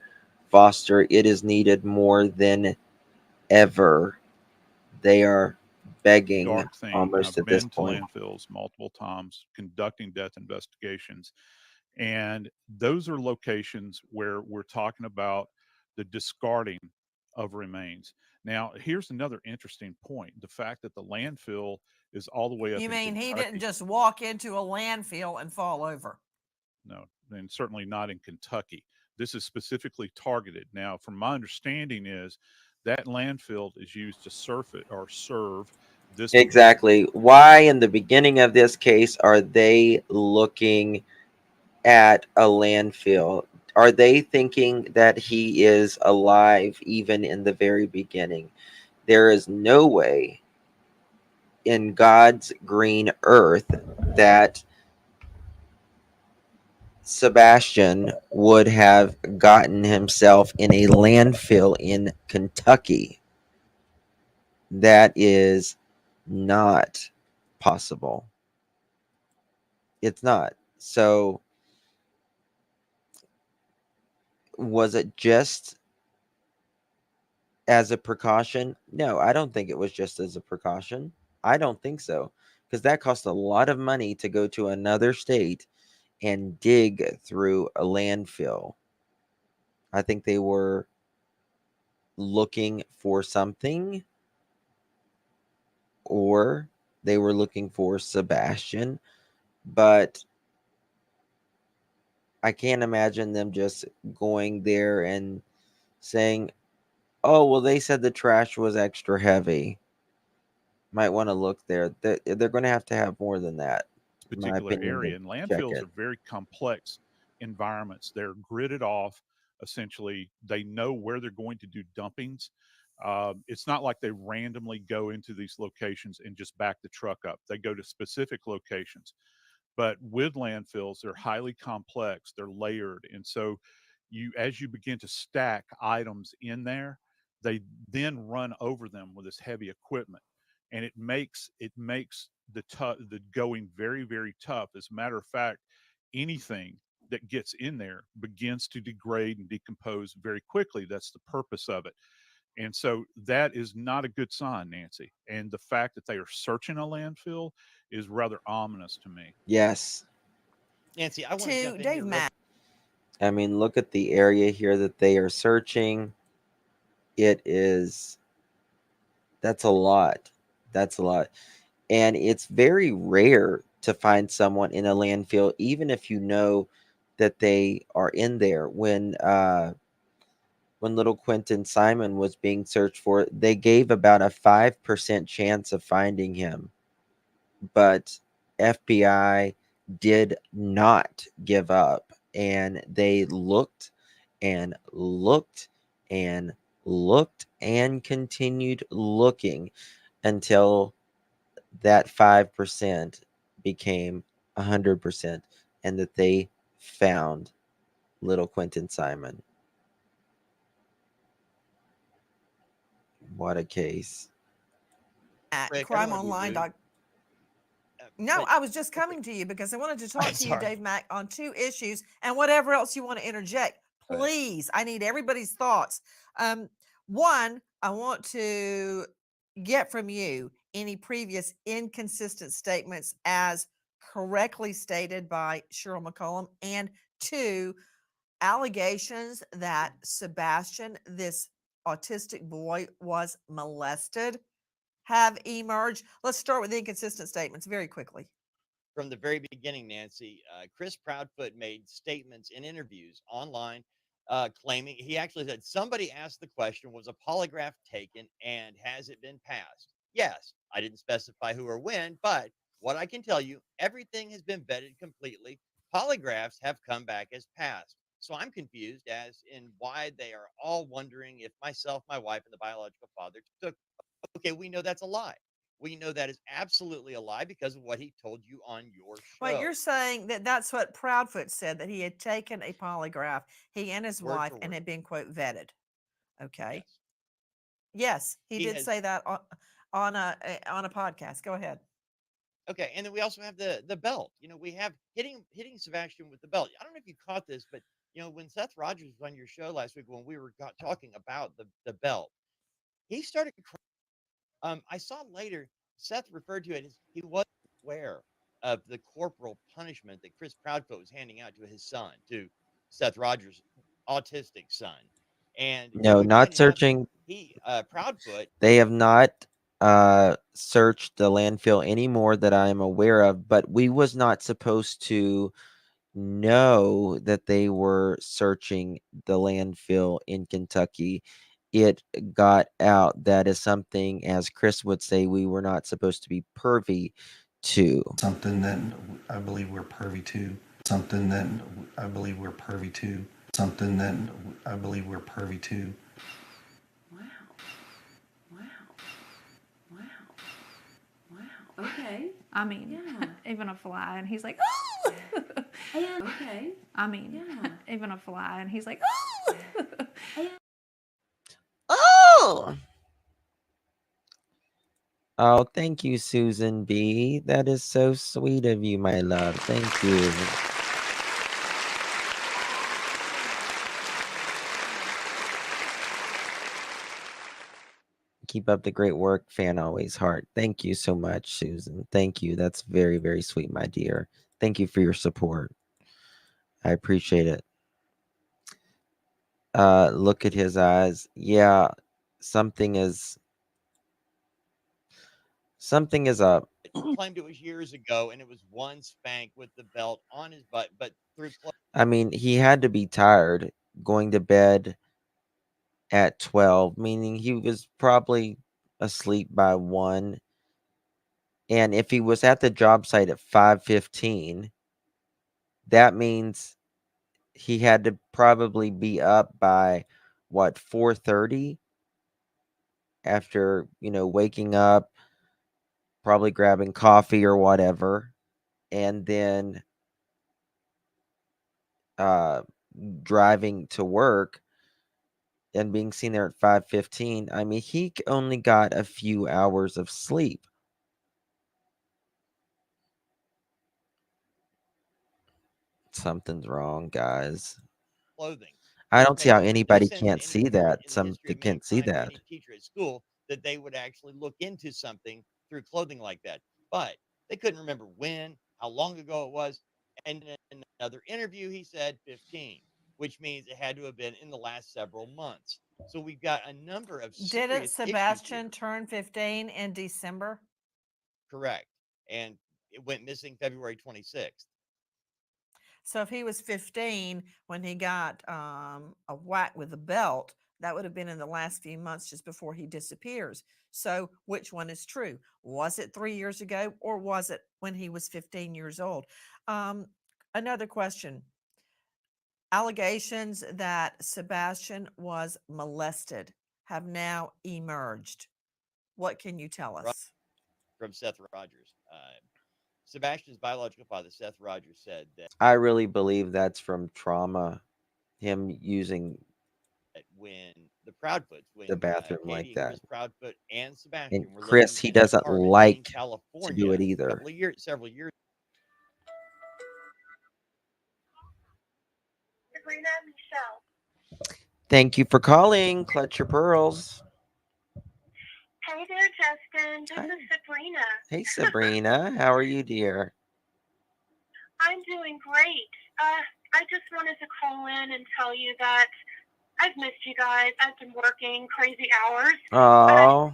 foster. It is needed more than ever. They are begging Dark thing. almost I've at this been to point. landfills multiple times conducting death investigations, and those are locations where we're talking about the discarding of remains. Now, here's another interesting point: the fact that the landfill is all the way up You in mean he didn't Kentucky. just walk into a landfill and fall over? No, and certainly not in Kentucky. This is specifically targeted. Now, from my understanding, is that landfill is used to surf it or serve this. Exactly. Why, in the beginning of this case, are they looking at a landfill? Are they thinking that he is alive even in the very beginning? There is no way in God's green earth that Sebastian would have gotten himself in a landfill in Kentucky. That is not possible. It's not. So, was it just as a precaution? No, I don't think it was just as a precaution. I don't think so. Because that cost a lot of money to go to another state and dig through a landfill. I think they were looking for something, or they were looking for Sebastian, but I can't imagine them just going there and saying, "Oh, well, they said the trash was extra heavy. Might want to look there." They're going to have more than that, in my Particular opinion, to area. And check landfills it. are very complex environments. They're gridded off. Essentially, they know where they're going to do dumpings. It's not like they randomly go into these locations and just back the truck up. They go to specific locations. But with landfills, they're highly complex. They're layered, and so as you begin to stack items in there, they then run over them with this heavy equipment, and it makes the going very, very tough. As a matter of fact, anything that gets in there begins to degrade and decompose very quickly. That's the purpose of it. And so that is not a good sign, Nancy. And the fact that they are searching a landfill is rather ominous to me. Yes. Nancy, I want to To jump in Dave here. Mack. I mean, look at the area here that they are searching. That's a lot. That's a lot. And it's very rare to find someone in a landfill, even if you know that they are in there. When little Quentin Simon was being searched for, they gave about a 5% chance of finding him. But FBI did not give up, and they looked and looked and looked and continued looking until that 5% became 100%, and that they found little Quentin Simon. What a case. At Rick, I don't wanna be crimeonline. rude. No, but I was just coming to you because I wanted to talk I'm to you, sorry. Dave Mack, on 2 issues and whatever else you want to interject. Go ahead. Please, I need everybody's thoughts. One, I want to get from you any previous inconsistent statements as correctly stated by Cheryl McCollum, and 2, allegations that Sebastian, this autistic boy, was molested have emerged. Let's start with inconsistent statements very quickly. From the very beginning, Nancy, Chris Proudfoot made statements in interviews online claiming he actually said somebody asked the question, was a polygraph taken and has it been passed? Yes, I didn't specify who or when, but what I can tell you, everything has been vetted completely. Polygraphs have come back as passed. So I'm confused as in why they are all wondering if myself, my wife, and the biological father took. Okay, we know that's a lie. We know that is absolutely a lie because of what he told you on your Wait, show. you're saying that that's what Proudfoot said, that he had taken a polygraph, he and his Word wife, for and word. had been, quote, vetted. Okay. Yes. Yes, he He did has say that on a podcast. Go ahead. Okay, and then we also have the belt. You know, we have hitting Sebastian with the belt. I don't know if you caught this, but you know, when Seth Rogers was on your show last week when we were talking about the belt, he started crying. I saw later Seth referred to it as he wasn't aware of the corporal punishment that Chris Proudfoot was handing out to his son, to Seth Rogers' autistic son. And you know, No, we not pointed out that searching. he Proudfoot They have not searched the landfill anymore that I am aware of, but we was not supposed to know that they were searching the landfill in Kentucky. It got out. That is something, as Chris would say, we were not supposed to be pervy to. Something that I believe we're pervy to. Something that I believe we're pervy to. Something that I believe we're pervy to. Okay. I mean, even a fly, and he's like, oh! Okay. I mean, even a fly, and he's like, oh! Oh! Oh, thank you, Susan B. That is so sweet of you, my love. Thank you. Keep up the great work. Fan always, heart. Thank you so much, Susan. Thank you. That's very, very sweet, my dear. Thank you for your support. I appreciate it. Look at his eyes. Yeah, something is up. claimed it was years ago, and it was one spank with the belt on his butt, but through I mean, he had to be tired going to bed at 12, meaning he was probably asleep by 1. And if he was at the job site at 5:15, that means he had to probably be up by what, 4:30, after, waking up, probably grabbing coffee or whatever, and then driving to work and being seen there at 5:15, I mean, he only got a few hours of sleep. Something's wrong, guys. Clothing. I don't see Makes how no anybody sense can't in see the that. history Some of that can't see mankind or that. any teacher at school that they would actually look into something through clothing like that. But they couldn't remember when, how long ago it was. And in another interview, he said 15, which means it had to have been in the last several months. So we've got a number of Didn't serious issues here. Sebastian turn 15 in December? Correct. And it went missing February 26th. So if he was 15 when he got a whack with a belt, that would have been in the last few months just before he disappears. So which one is true? Was it 3 years ago or was it when he was 15 years old? Another question. Allegations that Sebastian was molested have now emerged. What can you tell us? From Seth Rogers. Sebastian's biological father, Seth Rogers, said that I really believe that's from trauma. Him using when the Proudfoots, when the bathroom Katie like and that. Chris Proudfoot and Sebastian And were Chris, living he in an doesn't apartment in like to California do it either. several years. Sabrina, Michelle. Thank you for calling. Clutch your pearls. Hey there, Justin. This is Sabrina. Hey, Sabrina. How are you, dear? I'm doing great. I just wanted to call in and tell you that I've missed you guys. I've been working crazy hours, but Oh,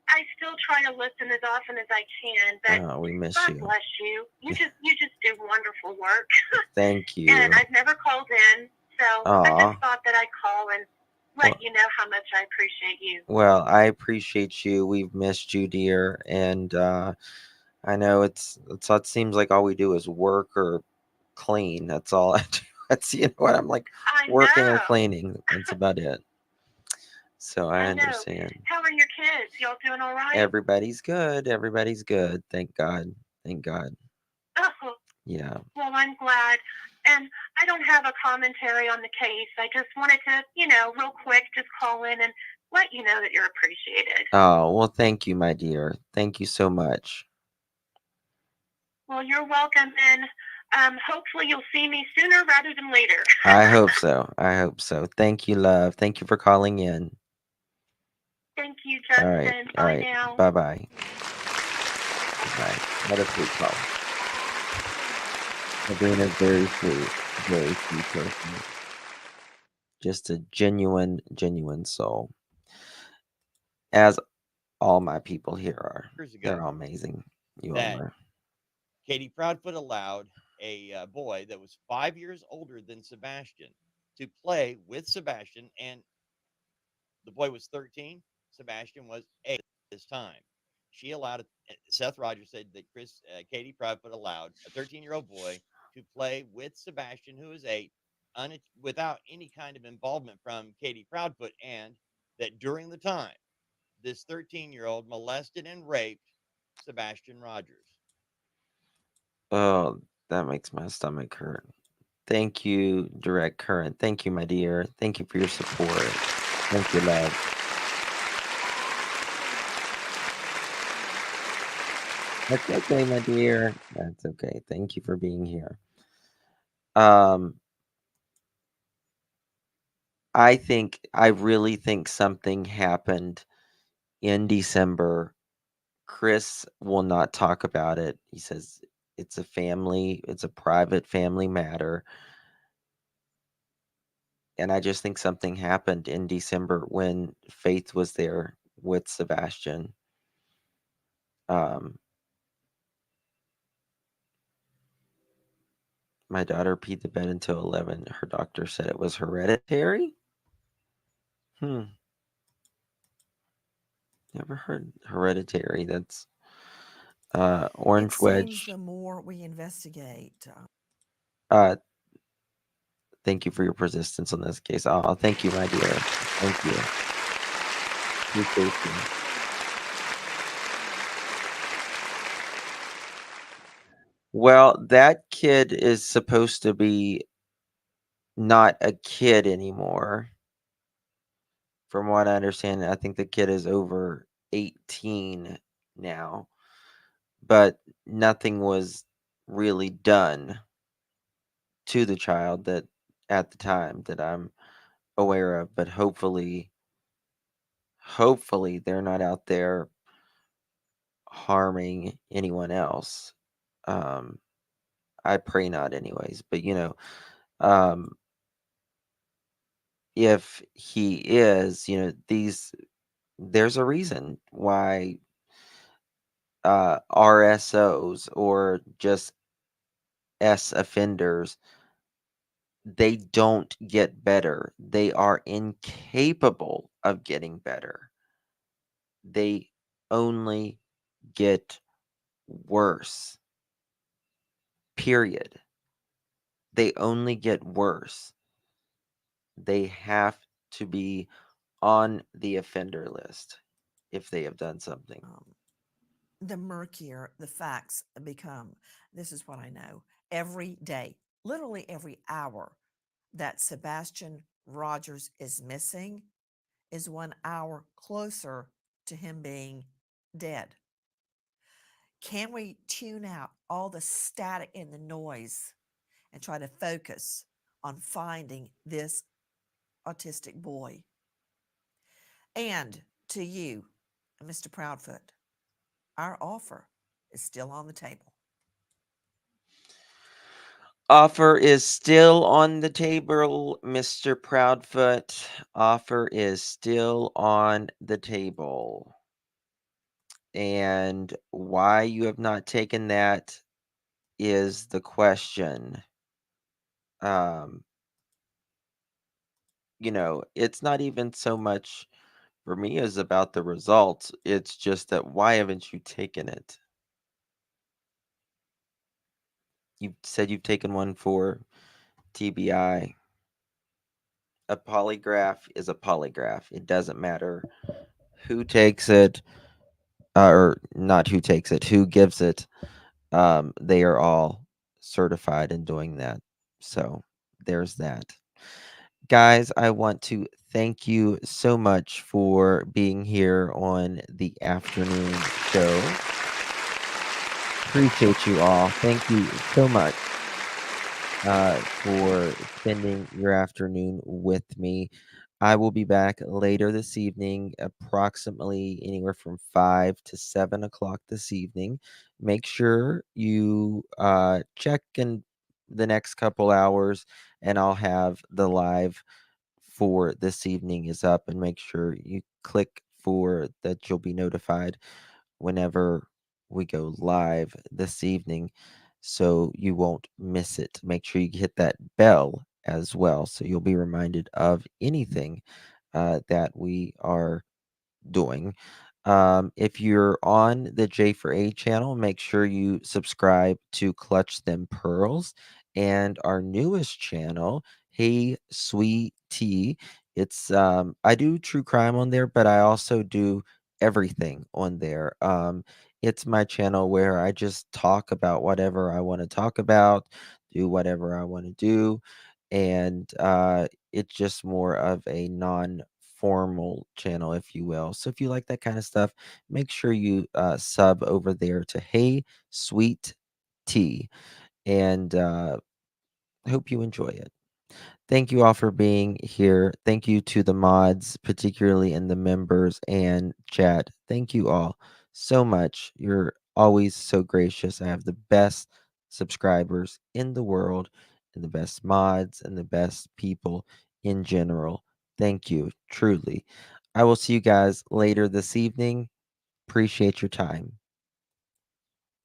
I still try to listen as often as I can. But we miss God you. bless you. You just do wonderful work. Thank you. And I've never called in, so I Aw. just thought that I'd call and let you know how much I appreciate you. Well, I appreciate you. We've missed you, dear. And I know it seems like all we do is work or clean. That's all I do. That's, you know what? I'm like working or cleaning. That's about it. So I know. understand. How are your kids? Y'all doing all right? Everybody's good. Everybody's good. Thank God. Thank God. Oh, Yeah. well, I'm glad. And I don't have a commentary on the case. I just wanted to, real quick, just call in and let you know that you're appreciated. Oh, well, thank you, my dear. Thank you so much. Well, you're welcome. And hopefully you'll see me sooner rather than later. I hope so. I hope so. Thank you, love. Thank you for calling in. Thank you, Justin. All right. Bye All right. now. Bye-bye. Bye. What a sweet call. Sabrina's very sweet. Very sweet person. Just a genuine soul. As all my people here are. Years ago, They're all amazing. You all that are. Katieproudfoot allowed a boy that was 5 years older than Sebastian to play with Sebastian, and the boy was 13. Sebastian was 8 at this time. She allowed it. Seth Rogers said that Katieproudfoot allowed a 13-year-old boy to play with Sebastian, who is 8, without any kind of involvement from Katieproudfoot, and that during the time, this 13-year-old molested and raped Sebastian Rogers. Oh, that makes my stomach hurt. Thank you, Direct Current. Thank you, my dear. Thank you for your support. Thank you, love. That's okay, my dear. That's okay. Thank you for being here. I really think something happened in December. Chris will not talk about it. He says it's a private family matter. And I just think something happened in December when Faith was there with Sebastian. My daughter peed the bed until 11. Her doctor said it was hereditary. Never heard hereditary. That's Orange It Wedge. seems the more we investigate. Thank you for your persistence on this case. Oh, thank you, my dear. Thank you. Appreciate you. Well, that kid is supposed to be not a kid anymore. From what I understand, I think the kid is over 18 now, but nothing was really done to the child that at the time that I'm aware of, but hopefully they're not out there harming anyone else. I pray not anyways, but um if he is, there's a reason why RSOs or just S offenders, they don't get better. They are incapable of getting better. They only get worse. Period. They only get worse. They have to be on the offender list if they have done something. The murkier the facts become. This is what I know. Every day, literally every hour that Sebastian Rogers is missing is 1 hour closer to him being dead. Can we tune out all the static and the noise and try to focus on finding this autistic boy? And to you, Mr. Proudfoot, our offer is still on the table. Offer is still on the table, Mr. Proudfoot. Offer is still on the table. And why you have not taken that is the question. It's not even so much for me as about the results. It's just that why haven't you taken it? You said you've taken one for TBI. A polygraph is a polygraph. It doesn't matter who takes it, or not who takes it, who gives it. They are all certified in doing that. So there's that. Guys, I want to thank you so much for being here on the afternoon show. Appreciate you all. Thank you so much for spending your afternoon with me. I will be back later this evening, approximately anywhere from 5 to 7 o'clock this evening. Make sure you check in the next couple hours, and I'll have the live for this evening is up, and make sure you click for that. You'll be notified whenever we go live this evening, so you won't miss it. Make sure you hit that bell as well, so you'll be reminded of anything that we are doing. If you're on the J for A channel, make sure you subscribe to Clutch Them Pearls and our newest channel, Hey Sweet Tea. It's I do true crime on there, but I also do everything on there. It's my channel where I just talk about whatever I want to talk about, do whatever I want to do, and it's just more of a non-formal channel, if you will. So if you like that kind of stuff, make sure you sub over there to Hey Sweet Tea, and hope you enjoy it. Thank you all for being here. Thank you to the mods, particularly in the members and chat. Thank you all so much. You're always so gracious. I have the best subscribers in the world, and the best mods, and the best people in general. Thank you, truly. I will see you guys later this evening. Appreciate your time.